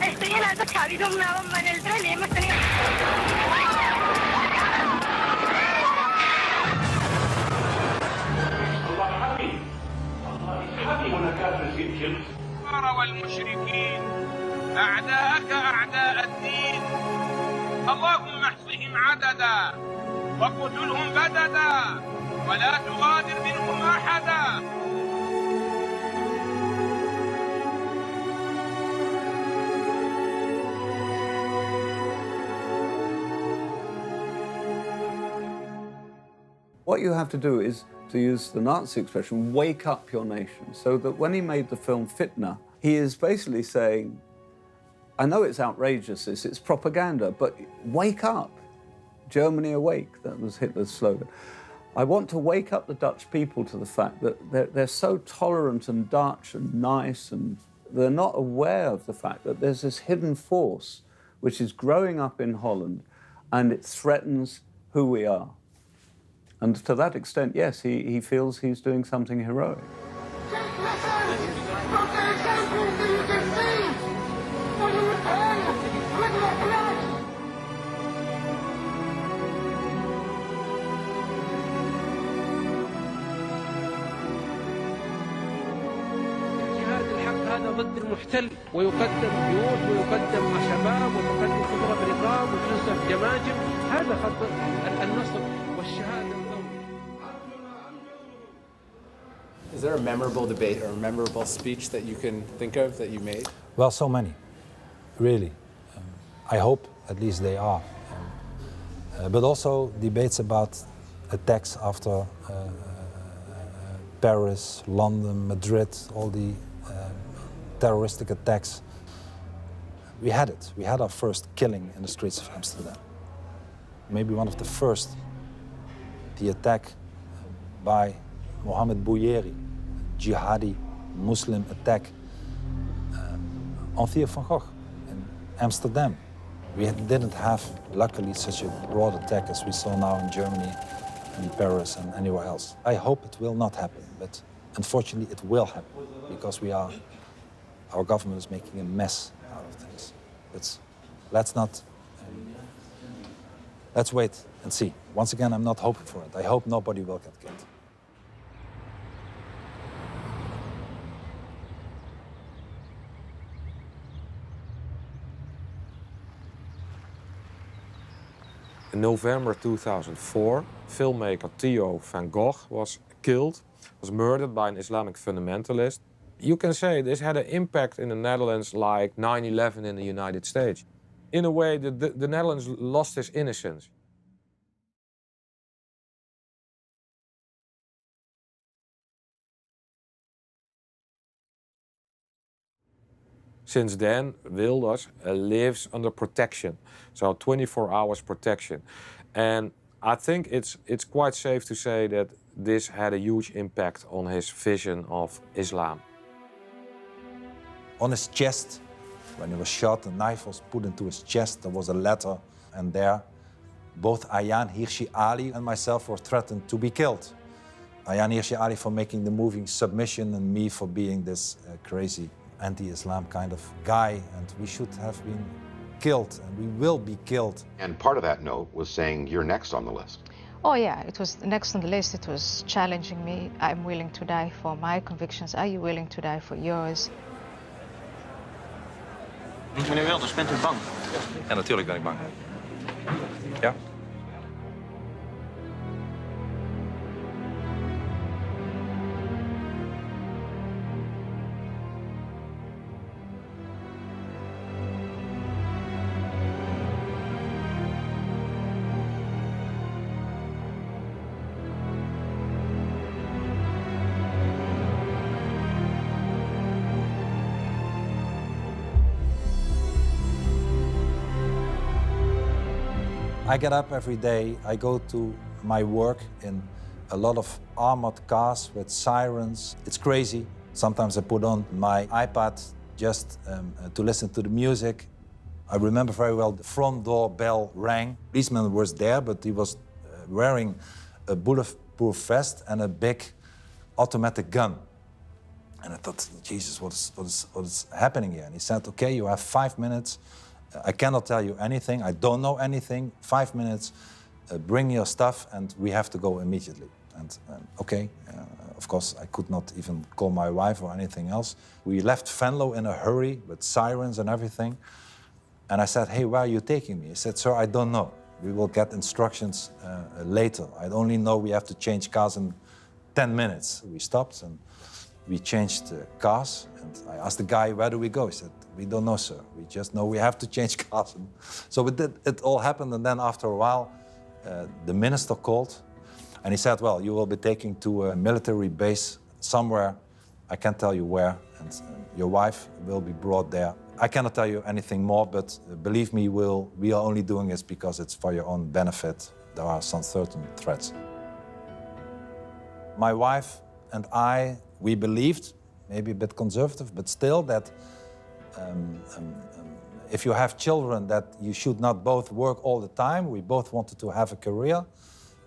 Estoy en alta, ha habido una bomba en el tren y hemos tenido... والمشركين أعداءك أعداء الدين اللهم احصهم عددا وقتلهم بددا ولا تغادر منهم أحدا. What you have to do is, to use the Nazi expression, wake up your nation. So that when he made the film Fitna, he is basically saying, I know it's outrageous, it's propaganda, but wake up. Germany awake, that was Hitler's slogan. I want to wake up the Dutch people to the fact that they're so tolerant and Dutch and nice, and they're not aware of the fact that there's this hidden force which is growing up in Holland, and it threatens who we are. And to that extent, yes, he feels he's doing something heroic. هذا ضد المحتل ويقدم بيوت ويقدم شباب وتقدم خضرة برقاب وتنصب جماجم. هذا خط النصب والشهادة القومية. Is there a memorable debate or a memorable speech that you can think of that you made? Well, so many, really. I hope at least they are. But also debates about attacks after Paris, London, Madrid, all the terroristic attacks. We had it. We had our first killing in the streets of Amsterdam. Maybe one of the first, the attack by Mohammed Bouyeri, jihadi Muslim attack on Theo van Gogh in Amsterdam. We didn't have, luckily, such a broad attack as we saw now in Germany, in Paris and anywhere else. I hope it will not happen, but unfortunately it will happen because our government is making a mess out of things. Let's wait and see. Once again, I'm not hoping for it. I hope nobody will get killed. In November 2004, filmmaker Theo van Gogh was murdered by an Islamic fundamentalist. You can say this had an impact in the Netherlands like 9/11 in the United States. In a way, the Netherlands lost its innocence. Since then, Wilders lives under protection, so 24 hours protection. And I think it's quite safe to say that this had a huge impact on his vision of Islam. On his chest, when he was shot, a knife was put into his chest, there was a letter, and there, both Ayaan Hirsi Ali and myself were threatened to be killed. Ayaan Hirsi Ali for making the movie Submission, and me for being this crazy anti-Islam kind of guy, and we should have been killed, and we will be killed. And part of that note was saying you're next on the list. Oh yeah, it was next on the list. It was challenging me. I'm willing to die for my convictions. Are you willing to die for yours? Meneer Wilders, bent u bang? Ja, natuurlijk ben ik bang. Ja? I get up every day, I go to my work in a lot of armored cars with sirens. It's crazy. Sometimes I put on my iPad just to listen to the music. I remember very well the front door bell rang. The policeman was there, but he was wearing a bulletproof vest and a big automatic gun. And I thought, Jesus, what is happening here? And he said, okay, you have 5 minutes. I cannot tell you anything. I don't know anything. 5 minutes, bring your stuff, and we have to go immediately. And okay, of course, I could not even call my wife or anything else. We left Venlo in a hurry with sirens and everything. And I said, hey, where are you taking me? He said, sir, I don't know. We will get instructions later. I only know we have to change cars in 10 minutes. We stopped and we changed cars. And I asked the guy, where do we go? He said, we don't know, sir. We just know we have to change cars. So it all happened, and then after a while, the minister called, and he said, well, you will be taken to a military base somewhere. I can't tell you where, and your wife will be brought there. I cannot tell you anything more, but believe me, we are only doing this because it's for your own benefit. There are some certain threats. My wife and I, we believed, maybe a bit conservative, but still that if you have children, that you should not both work all the time. We both wanted to have a career.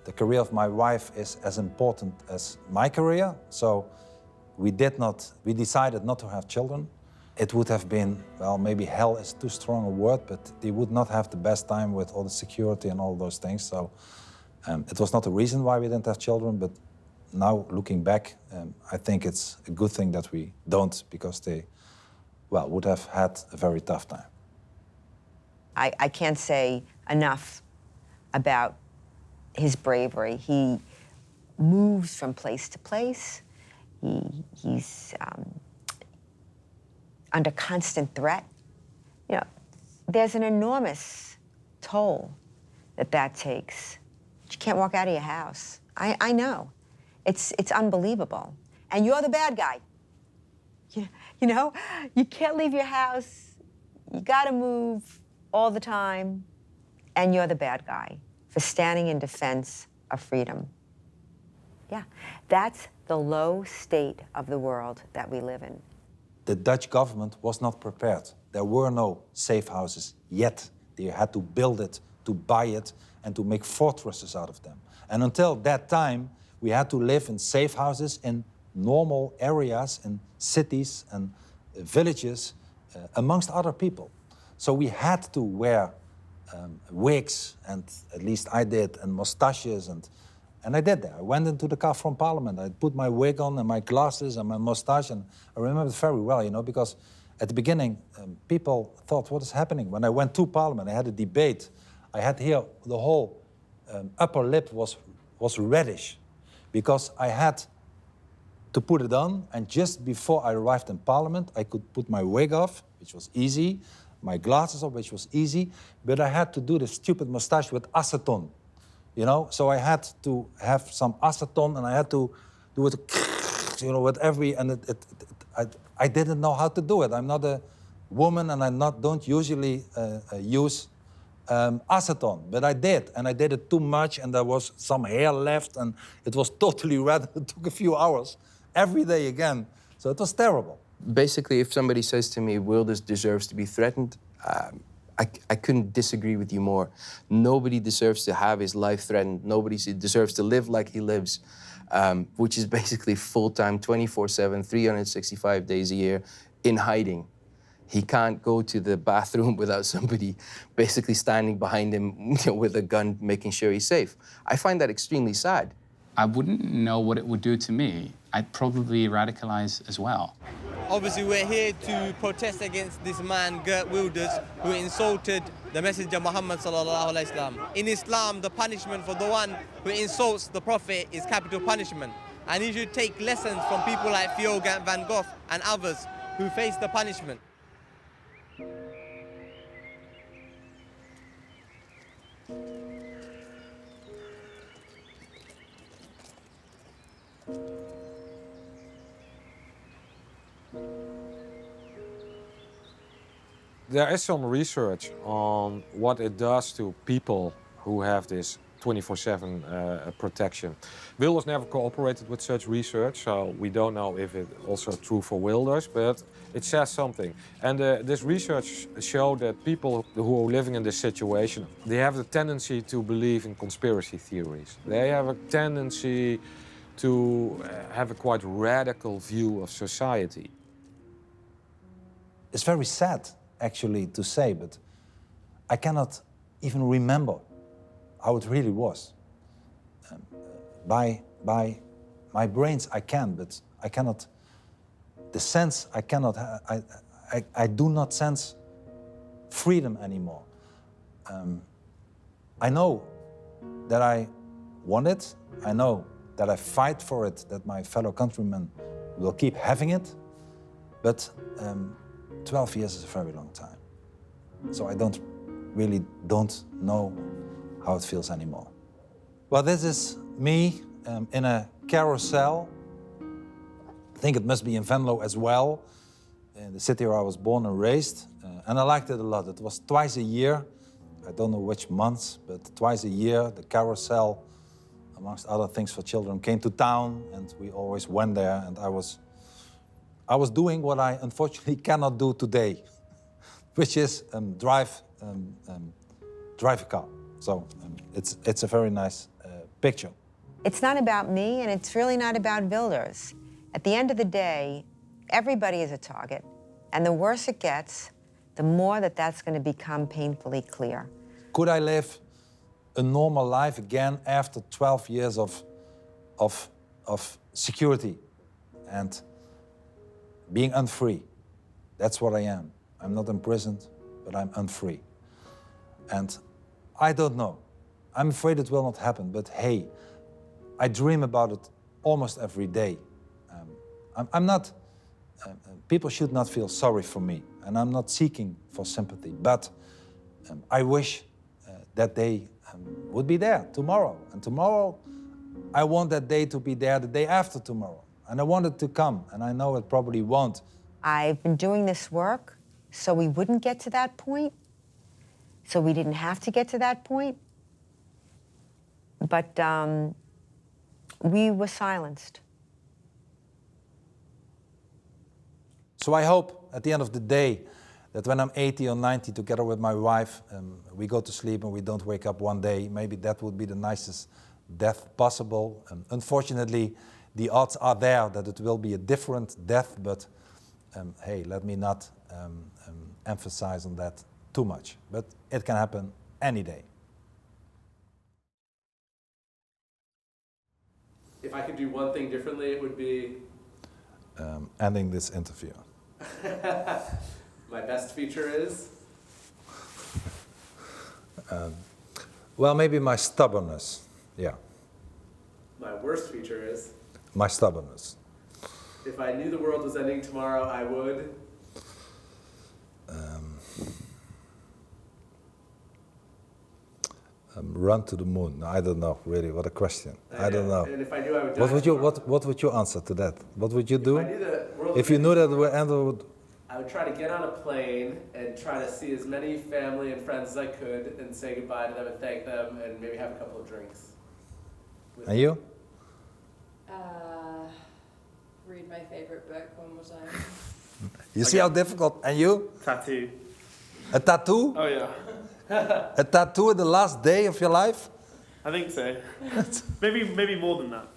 The career of my wife is as important as my career. So we decided not to have children. It would have been, well, maybe hell is too strong a word, but they would not have the best time with all the security and all those things. So it was not a reason why we didn't have children, but now looking back, I think it's a good thing that we don't, because they well, would have had a very tough time. I can't say enough about his bravery. He moves from place to place. He's under constant threat. You know, there's an enormous toll that takes. You can't walk out of your house. I know. It's unbelievable. And you're the bad guy. You know, you can't leave your house. You gotta move all the time. And you're the bad guy for standing in defense of freedom. Yeah, that's the low state of the world that we live in. The Dutch government was not prepared. There were no safe houses yet. They had to build it, to buy it, and to make fortresses out of them. And until that time, we had to live in safe houses in normal areas, in cities and villages, amongst other people. So we had to wear wigs, and at least I did, and mustaches, and I did that. I went into the car from Parliament. I put my wig on and my glasses and my mustache, and I remember it very well, you know, because at the beginning, people thought, what is happening? When I went to Parliament, I had a debate. I had here, the whole upper lip was reddish, because I had to put it on, and just before I arrived in Parliament, I could put my wig off, which was easy, my glasses off, which was easy, but I had to do the stupid mustache with acetone, you know? So I had to have some acetone, and I had to do it, you know, with every, and I didn't know how to do it. I'm not a woman, and don't usually use acetone, but I did, and I did it too much, and there was some hair left, and it was totally red. It took a few hours, every day again, so it was terrible. Basically, if somebody says to me, Wilders deserves to be threatened, I couldn't disagree with you more. Nobody deserves to have his life threatened. Nobody deserves to live like he lives, which is basically full-time, 24/7, 365 days a year, in hiding. He can't go to the bathroom without somebody basically standing behind him, you know, with a gun, making sure he's safe. I find that extremely sad. I wouldn't know what it would do to me. I'd probably radicalize as well. Obviously, we're here to protest against this man, Geert Wilders, who insulted the Messenger Muhammad sallallahu alaihi wasallam. In Islam, the punishment for the one who insults the Prophet is capital punishment. And he should take lessons from people like Theo van Gogh and others who face the punishment. There is some research on what it does to people who have this 24/7 protection. Wilders never cooperated with such research, so we don't know if it's also true for Wilders, but it says something. And this research showed that people who are living in this situation, they have the tendency to believe in conspiracy theories. They have a tendency to have a quite radical view of society. It's very sad, actually, to say, but I cannot even remember how it really was. By my brains I can, but I cannot, the sense I cannot, I do not sense freedom anymore. I know that I want it, I know that I fight for it, that my fellow countrymen will keep having it, but 12 years is a very long time. So I really don't know how it feels anymore. Well, this is me in a carousel. I think it must be in Venlo as well, in the city where I was born and raised. And I liked it a lot. It was twice a year. I don't know which months, but twice a year, the carousel, amongst other things for children, came to town, and we always went there, and I was doing what I unfortunately cannot do today, which is drive a car. So it's a very nice picture. It's not about me, and it's really not about Wilders. At the end of the day, everybody is a target, and the worse it gets, the more that's going to become painfully clear. Could I live a normal life again after 12 years of security and being unfree? That's what I am. I'm not imprisoned, but I'm unfree. And I don't know. I'm afraid it will not happen, but hey, I dream about it almost every day. I'm not, people should not feel sorry for me, and I'm not seeking for sympathy, but I wish that day would be there tomorrow. And tomorrow, I want that day to be there the day after tomorrow. And I want it to come, and I know it probably won't. I've been doing this work so we wouldn't get to that point, so we didn't have to get to that point. But we were silenced. So I hope at the end of the day that when I'm 80 or 90 together with my wife, we go to sleep and we don't wake up one day. Maybe that would be the nicest death possible. Unfortunately, the odds are there that it will be a different death, but hey, let me not emphasize on that too much. But it can happen any day. If I could do one thing differently, it would be... Ending this interview. My best feature is? Well, maybe my stubbornness, yeah. My worst feature is? My stubbornness. If I knew the world was ending tomorrow, I would? Run to the moon. No, I don't know, really, what a question. I don't know. And if I knew I would die What would you answer to that? What would you do? If I knew the world if you knew that the end would... I would try to get on a plane and try to see as many family and friends as I could and say goodbye to them and thank them and maybe have a couple of drinks. And you? Read my favorite book one more time. You see how difficult? And you? Tattoo. A tattoo? Oh yeah. A tattoo in the last day of your life? I think so. maybe more than that.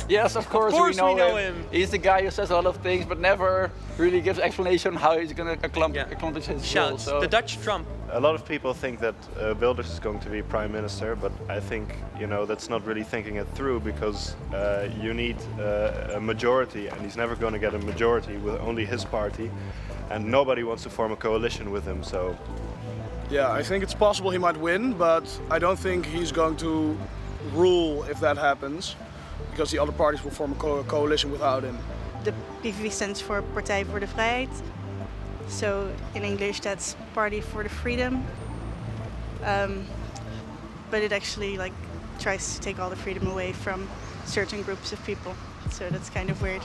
Yes, of course we know him. He's the guy who says a lot of things, but never really gives explanation how he's going to accomplish his goal. So. The Dutch Trump. A lot of people think that Wilders is going to be prime minister, but I think that's not really thinking it through, because you need a majority, and he's never going to get a majority with only his party, and nobody wants to form a coalition with him. So. Yeah, I think it's possible he might win, but I don't think he's going to rule if that happens, because the other parties will form a coalition without him. The PVV stands for Partij voor de Vrijheid. So in English that's Party for the Freedom. But it actually tries to take all the freedom away from certain groups of people. So that's kind of weird.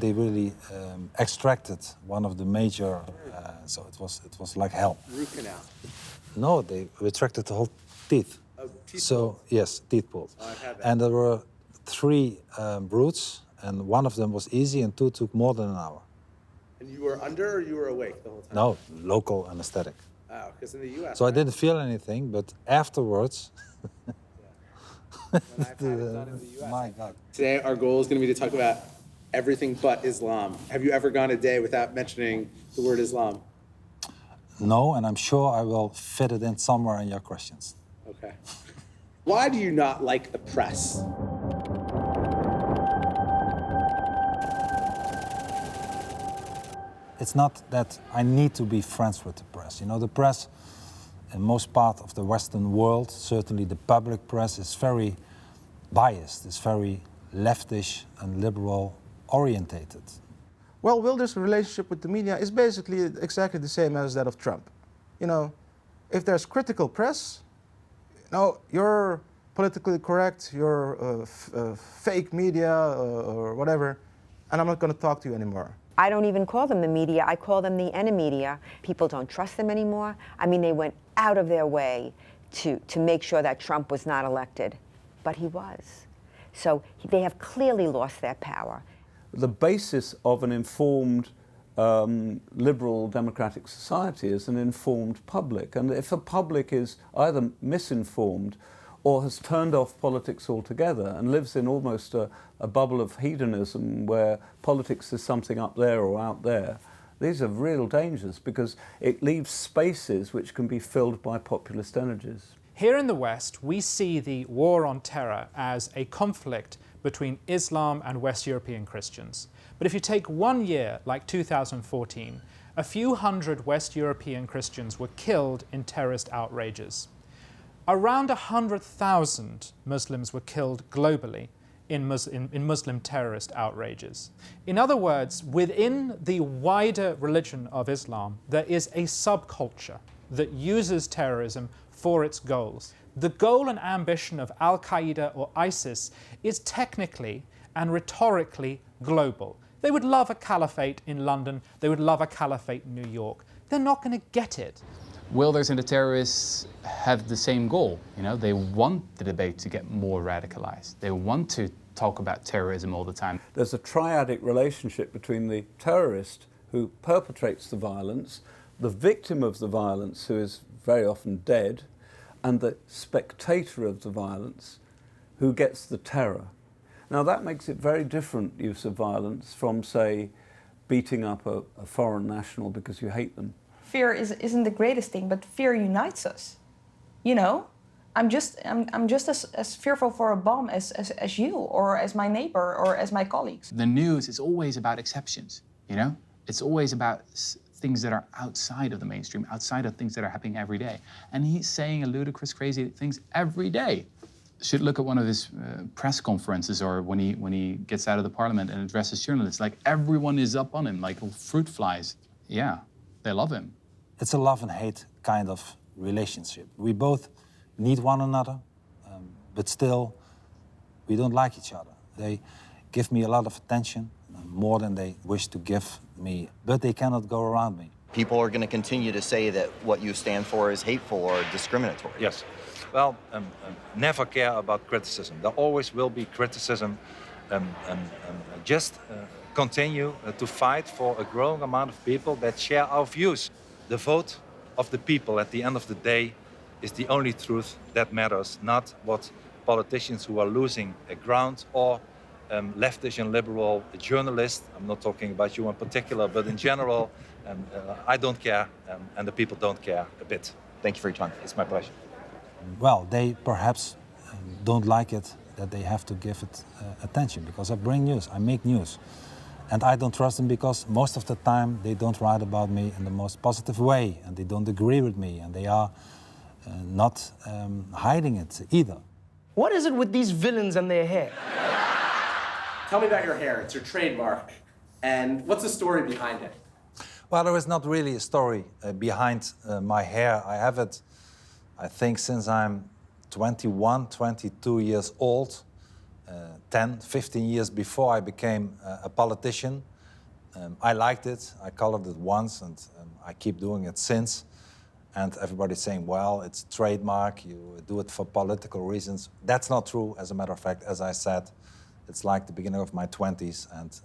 They really extracted one of the major, so it was like hell. Root canal. No, they extracted the whole teeth. Oh, teeth so pulled. yes, teeth pulled. Oh, I've had that. And there were 3 roots, and one of them was easy, and 2 took more than an hour. And you were under or you were awake the whole time? No, local anesthetic. Oh, because in the U.S. So I didn't feel anything, but afterwards. My God. Today our goal is going to be to talk about everything but Islam. Have you ever gone a day without mentioning the word Islam? No, and I'm sure I will fit it in somewhere in your questions. Okay. Why do you not like the press? It's not that I need to be friends with the press. The press, in most part of the Western world, certainly the public press, is very biased, it's very leftish and liberal orientated. Well, Wilders' relationship with the media is basically exactly the same as that of Trump. If there's critical press, you're politically correct, you're fake media or whatever, and I'm not going to talk to you anymore. I don't even call them the media, I call them the enemy-media. People don't trust them anymore. I mean, they went out of their way to make sure that Trump was not elected, but he was. So they have clearly lost their power. The basis of an informed liberal democratic society is an informed public. And if a public is either misinformed or has turned off politics altogether and lives in almost a bubble of hedonism where politics is something up there or out there, these are real dangers because it leaves spaces which can be filled by populist energies. Here in the West, we see the war on terror as a conflict between Islam and West European Christians. But if you take 1 year, like 2014, a few hundred West European Christians were killed in terrorist outrages. Around 100,000 Muslims were killed globally in Muslim terrorist outrages. In other words, within the wider religion of Islam, there is a subculture that uses terrorism for its goals. The goal and ambition of Al-Qaeda or ISIS is technically and rhetorically global. They would love a caliphate in London, they would love a caliphate in New York. They're not going to get it. Wilders and the terrorists have the same goal. You know, they want the debate to get more radicalized. They want to talk about terrorism all the time. There's a triadic relationship between the terrorist who perpetrates the violence, the victim of the violence who is very often dead, and the spectator of the violence who gets the terror. Now that makes it very different use of violence from, say, beating up a foreign national because you hate them. Fear isn't the greatest thing, but fear unites us. You know, I'm just as fearful for a bomb as you, or as my neighbor, or as my colleagues. The news is always about exceptions, you know? It's always about things that are outside of the mainstream, outside of things that are happening every day. And he's saying ludicrous, crazy things every day. Should look at one of his press conferences or when he gets out of the parliament and addresses journalists. Like, everyone is up on him, like fruit flies. Yeah, they love him. It's a love and hate kind of relationship. We both need one another, but still, we don't like each other. They give me a lot of attention, more than they wish to give me, but they cannot go around me. People are going to continue to say that what you stand for is hateful or discriminatory. Yes. Well, never care about criticism. There always will be criticism. Just continue to fight for a growing amount of people that share our views. The vote of the people at the end of the day is the only truth that matters, not what politicians who are losing ground or leftish and liberal journalists. I'm not talking about you in particular, but in general, I don't care, and the people don't care a bit. Thank you for your time. It's my pleasure. Well, they perhaps don't like it that they have to give it attention, because I bring news, I make news. And I don't trust them because most of the time they don't write about me in the most positive way, and they don't agree with me, and they are not hiding it either. What is it with these villains and their hair? Tell me about your hair. It's your trademark. And what's the story behind it? Well, there is not really a story behind my hair. I have it, I think, since I'm 21, 22 years old. 10, 15 years before I became a politician. I liked it. I colored it once, and I keep doing it since. And everybody's saying, well, it's a trademark. You do it for political reasons. That's not true, as a matter of fact. As I said, it's like the beginning of my 20s. And,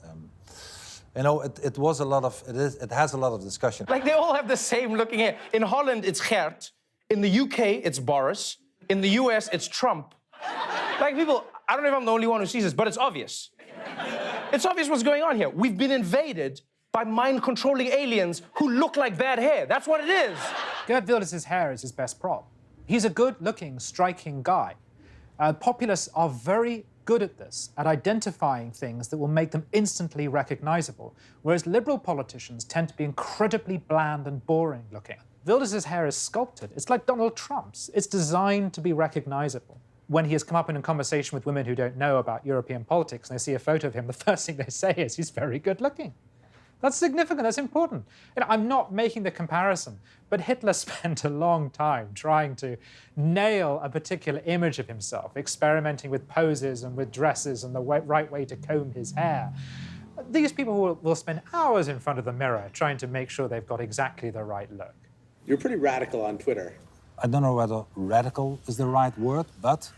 you know, it has a lot of discussion. Like, they all have the same looking hair. In Holland, it's Geert. In the UK, it's Boris. In the US, it's Trump. Like, people, I don't know if I'm the only one who sees this, but it's obvious. It's obvious what's going on here. We've been invaded by mind-controlling aliens who look like bad hair. That's what it is. Geert Wilders' hair is his best prop. He's a good-looking, striking guy. Populists are very good at this, at identifying things that will make them instantly recognizable, whereas liberal politicians tend to be incredibly bland and boring looking. Wilders' hair is sculpted. It's like Donald Trump's. It's designed to be recognizable. When he has come up in a conversation with women who don't know about European politics and they see a photo of him, the first thing they say is, he's very good looking. That's significant, that's important. You know, I'm not making the comparison, but Hitler spent a long time trying to nail a particular image of himself, experimenting with poses and with dresses and the right way to comb his hair. These people will spend hours in front of the mirror trying to make sure they've got exactly the right look. You're pretty radical on Twitter. I don't know whether radical is the right word, but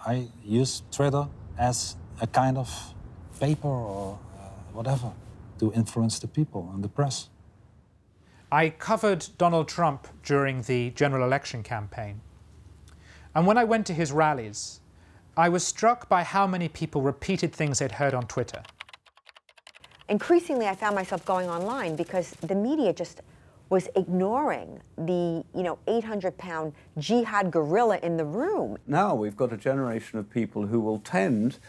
I use Twitter as a kind of paper or whatever, to influence the people and the press. I covered Donald Trump during the general election campaign. And when I went to his rallies, I was struck by how many people repeated things they'd heard on Twitter. Increasingly, I found myself going online because the media just was ignoring the 800-pound jihad gorilla in the room. Now we've got a generation of people who will tend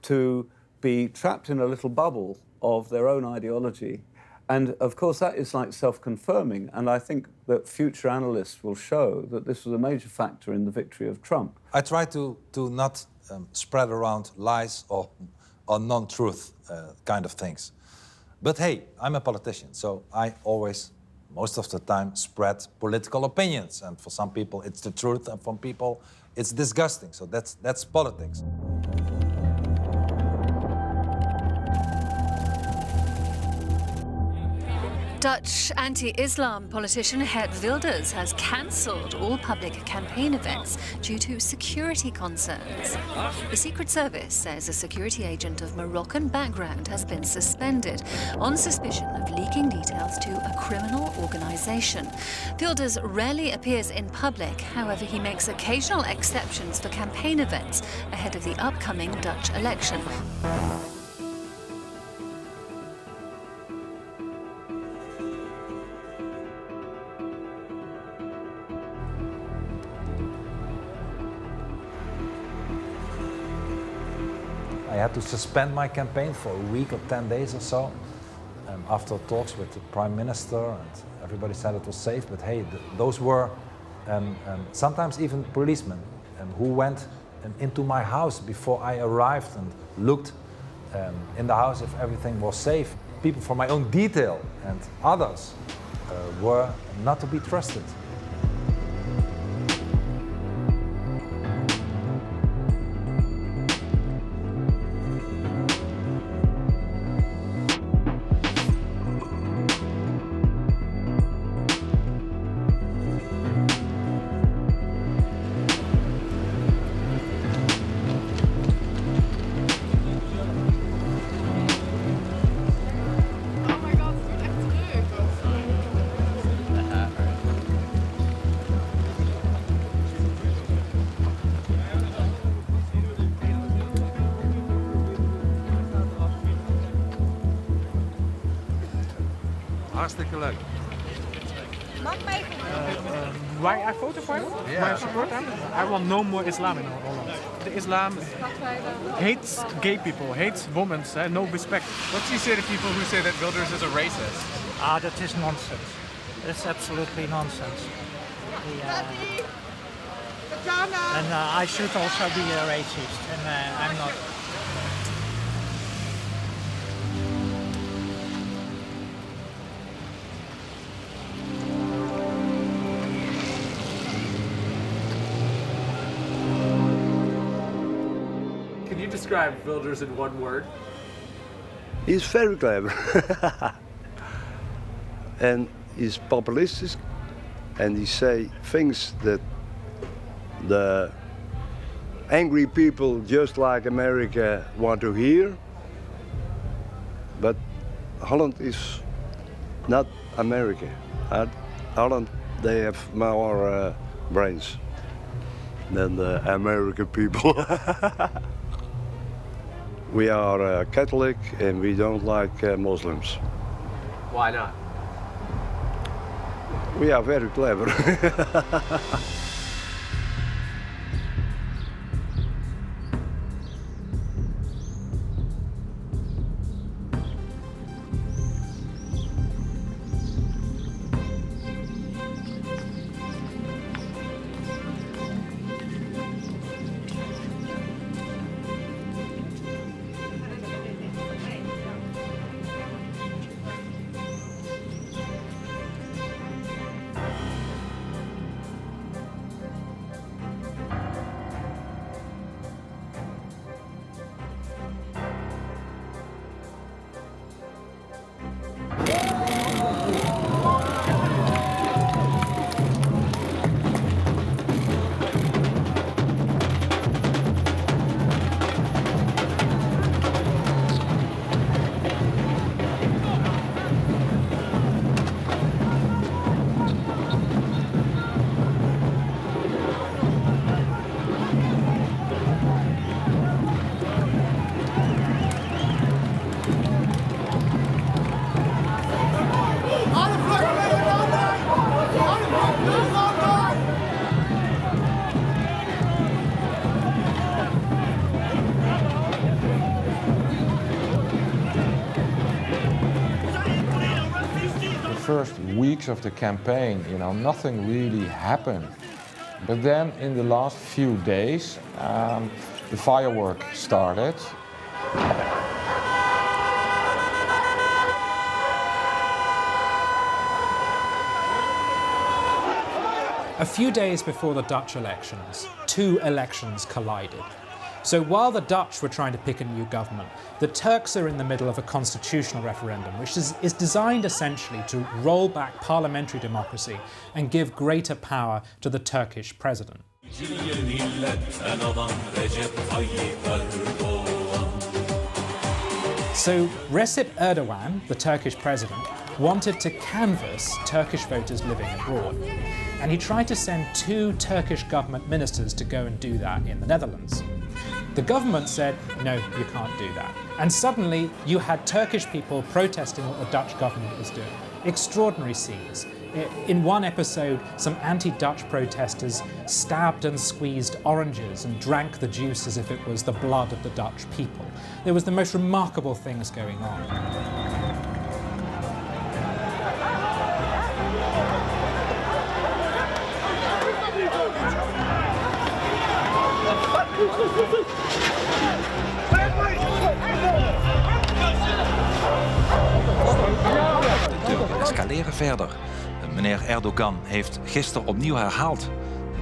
to be trapped in a little bubble of their own ideology. And of course, that is like self-confirming. And I think that future analysts will show that this was a major factor in the victory of Trump. I try to not spread around lies or non-truth kind of things. But hey, I'm a politician, so I always, most of the time, spread political opinions. And for some people, it's the truth, and for people, it's disgusting. So that's politics. Dutch anti-Islam politician Geert Wilders has cancelled all public campaign events due to security concerns. The Secret Service says a security agent of Moroccan background has been suspended on suspicion of leaking details to a criminal organisation. Wilders rarely appears in public, however he makes occasional exceptions for campaign events ahead of the upcoming Dutch election. I had to suspend my campaign for a week or 10 days or so after talks with the Prime Minister, and everybody said it was safe. But hey, those were sometimes even policemen who went into my house before I arrived and looked in the house if everything was safe. People from my own detail and others were not to be trusted. Hartstikke leuk. Why I voted for him? Yeah. Why I support him? I want no more Islam in Holland. The Islam hates gay people, hates women, no respect. What do you say to people who say that Wilders is a racist? That is nonsense. That's absolutely nonsense. And I should also be a racist, and I'm not. Can you describe Wilders in one word? He's very clever. And he's populistic, and he say things that the angry people just like America want to hear. But Holland is not America. Holland, they have more brains than the American people. We are Catholic and we don't like Muslims. Why not? We are very clever. first weeks of the campaign, you know, nothing really happened. But then in the last few days, the firework started. A few days before the Dutch elections, two elections collided. So while the Dutch were trying to pick a new government, the Turks are in the middle of a constitutional referendum, which is designed essentially to roll back parliamentary democracy and give greater power to the Turkish president. So Recep Erdogan, the Turkish president, wanted to canvass Turkish voters living abroad. And he tried to send two Turkish government ministers to go and do that in the Netherlands. The government said, no, you can't do that. And suddenly you had Turkish people protesting what the Dutch government was doing. Extraordinary scenes. In one episode, some anti-Dutch protesters stabbed and squeezed oranges and drank the juice as if it was the blood of the Dutch people. There was the most remarkable things going on. De Turken escaleren verder. Meneer Erdogan heeft gisteren opnieuw herhaald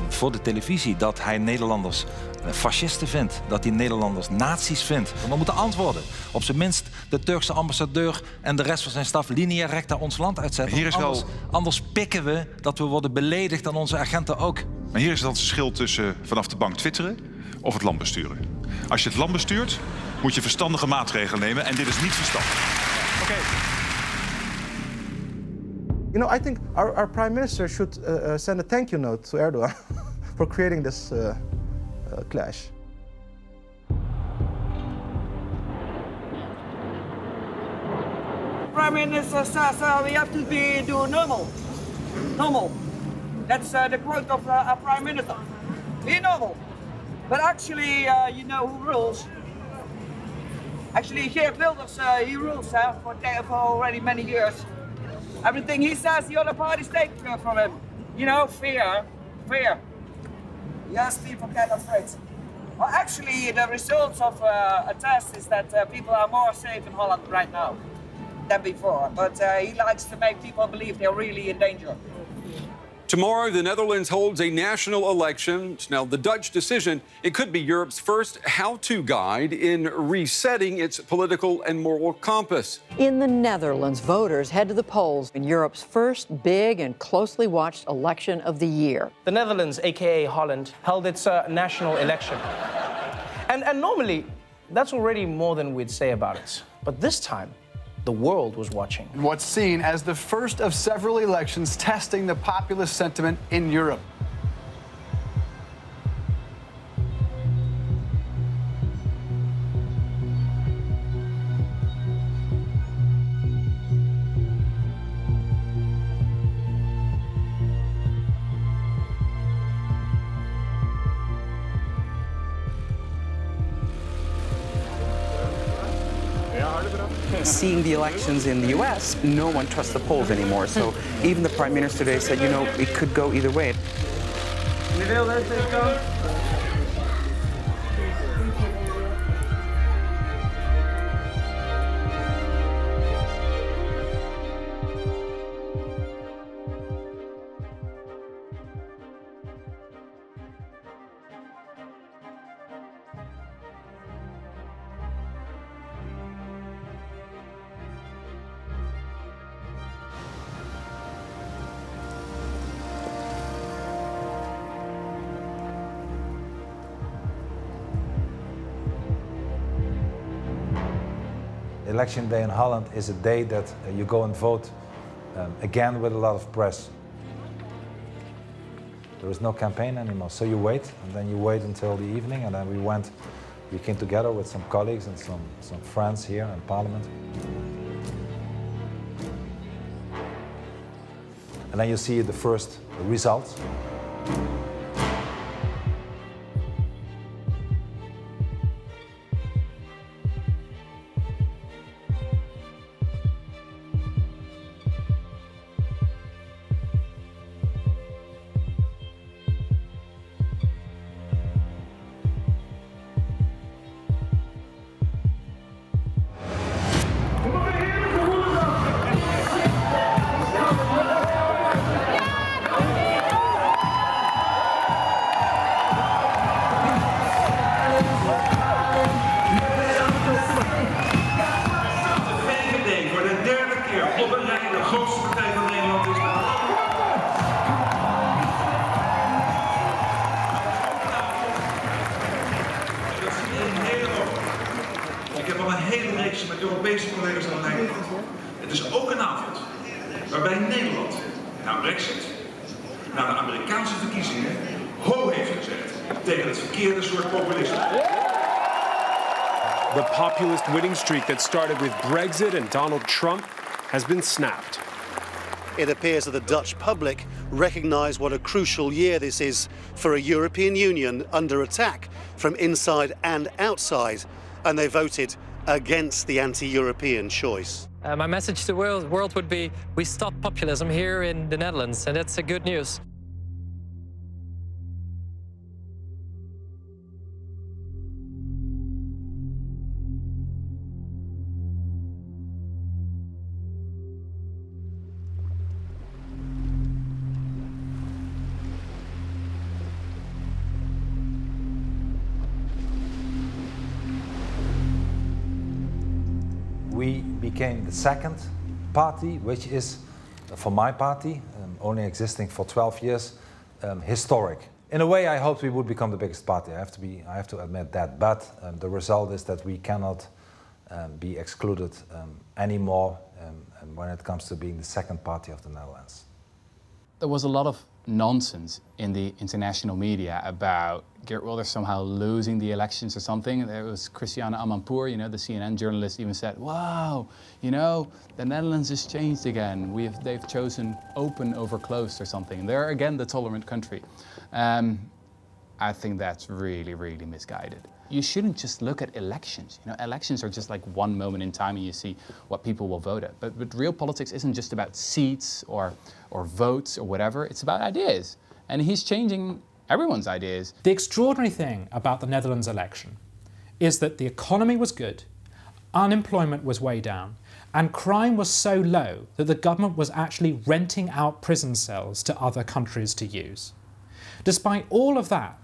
voor de televisie dat hij Nederlanders fascisten vindt, dat hij Nederlanders nazi's vindt. We moeten antwoorden. Op zijn minst de Turkse ambassadeur en de rest van zijn staf linea recta ons land uitzetten. Hier is anders pikken we dat we worden beledigd en onze agenten ook. Maar hier is dan het verschil tussen vanaf de bank twitteren of het land besturen. Als je het land bestuurt, moet je verstandige maatregelen nemen en dit is niet verstandig. Okay. You know, I think our prime minister should send a thank you note to Erdogan for creating this clash. Prime Minister says we have to do normal. Normal. That's the quote of our Prime Minister. Be normal. But actually, you know who rules? Actually, Geert Wilders, he rules for already many years. Everything he says, the other parties take from him. You know, fear. Yes, people get afraid. Well, actually, the results of a test is that people are more safe in Holland right now than before. But he likes to make people believe they're really in danger. Tomorrow, the Netherlands holds a national election. Now, the Dutch decision, it could be Europe's first how-to guide in resetting its political and moral compass. In the Netherlands, voters head to the polls in Europe's first big and closely watched election of the year. The Netherlands, aka Holland, held its national election. And normally, that's already more than we'd say about it. But this time, the world was watching. What's seen as the first of several elections testing the populist sentiment in Europe. Seeing the elections in the US, no one trusts the polls anymore. So even the Prime Minister today said, you know, it could go either way. Election day in Holland is a day that you go and vote again with a lot of press. There is no campaign anymore, so you wait, and then you wait until the evening, and then we came together with some colleagues and some friends here in Parliament. And then you see the first results. Het is ook een avond waarbij Nederland, na Brexit, na de Amerikaanse verkiezingen, ho heeft gezegd tegen het verkeerde soort populisme. The populist winning streak that started with Brexit and Donald Trump has been snapped. It appears that the Dutch public recognise what a crucial year this is for a European Union under attack from inside and outside, and they voted against the anti-European choice. My message to the world would be, we stop populism here in the Netherlands, and that's good news. We became the second party, which is, for my party, only existing for 12 years, historic. In a way, I hoped we would become the biggest party. I have to admit that. But the result is that we cannot be excluded anymore when it comes to being the second party of the Netherlands. There was a lot of nonsense in the international media about Geert Wilders somehow losing the elections or something. There was Christiane Amanpour, you know, the CNN journalist, even said, wow, you know, the Netherlands has changed again. They've chosen open over closed or something. They're again the tolerant country. I think that's really, really misguided. You shouldn't just look at elections. You know, elections are just like one moment in time and you see what people will vote at. But real politics isn't just about seats or votes or whatever. It's about ideas. And he's changing everyone's ideas. The extraordinary thing about the Netherlands election is that the economy was good, unemployment was way down, and crime was so low that the government was actually renting out prison cells to other countries to use. Despite all of that,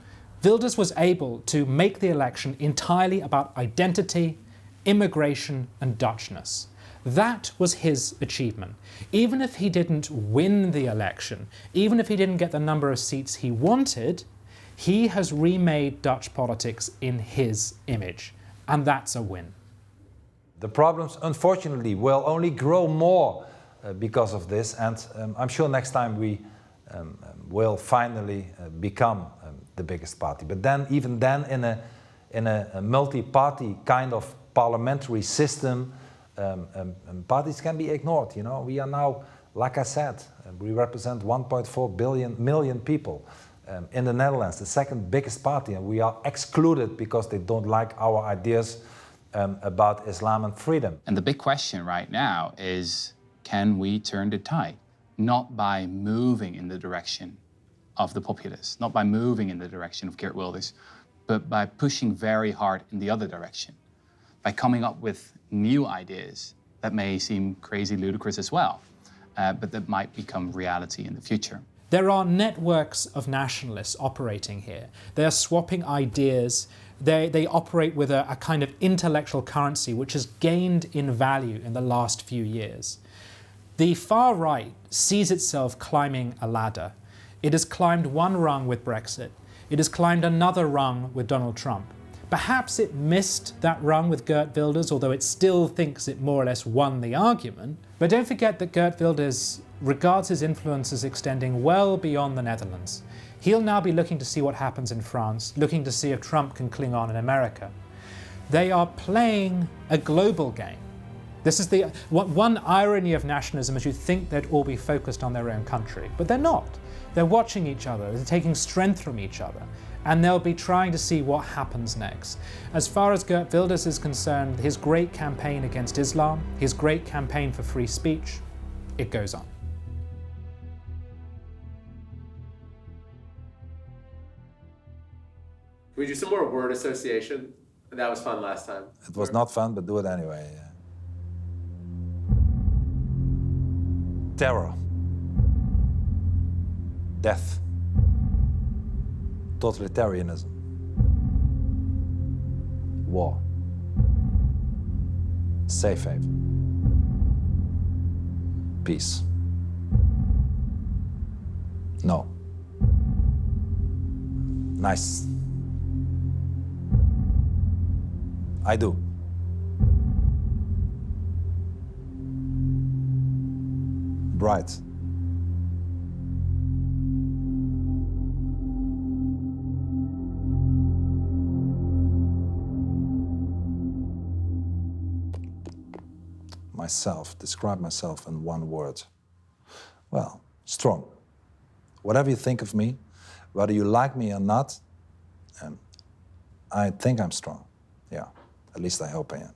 Wilders was able to make the election entirely about identity, immigration, and Dutchness. That was his achievement. Even if he didn't win the election, even if he didn't get the number of seats he wanted, he has remade Dutch politics in his image, and that's a win. The problems, unfortunately, will only grow more because of this, and I'm sure next time we will finally become the biggest party. But then, even then, in a multi-party kind of parliamentary system, parties can be ignored. You know, we are now, like I said, we represent 1.4 million people in the Netherlands, the second biggest party, and we are excluded because they don't like our ideas about Islam and freedom. And the big question right now is, can we turn the tide? Not by moving in the direction of the populists, not by moving in the direction of Geert Wilders, but by pushing very hard in the other direction, by coming up with new ideas that may seem crazy ludicrous as well, but that might become reality in the future. There are networks of nationalists operating here. They are swapping ideas. They operate with a kind of intellectual currency which has gained in value in the last few years. The far right sees itself climbing a ladder. It has climbed one rung with Brexit. It has climbed another rung with Donald Trump. Perhaps it missed that rung with Geert Wilders, although it still thinks it more or less won the argument. But don't forget that Geert Wilders regards his influence as extending well beyond the Netherlands. He'll now be looking to see what happens in France, looking to see if Trump can cling on in America. They are playing a global game. This is the one irony of nationalism, is you think they'd all be focused on their own country, but they're not. They're watching each other, they're taking strength from each other, and they'll be trying to see what happens next. As far as Geert Wilders is concerned, his great campaign against Islam, his great campaign for free speech, it goes on. Can we do some more word association? That was fun last time. It was not fun, but do it anyway. Yeah. Terror. Death. Totalitarianism. War. Safe haven. Peace. No. Nice. I do. bright. Describe myself in one word. Well, strong. Whatever you think of me, whether you like me or not, I think I'm strong. Yeah, at least I hope I am.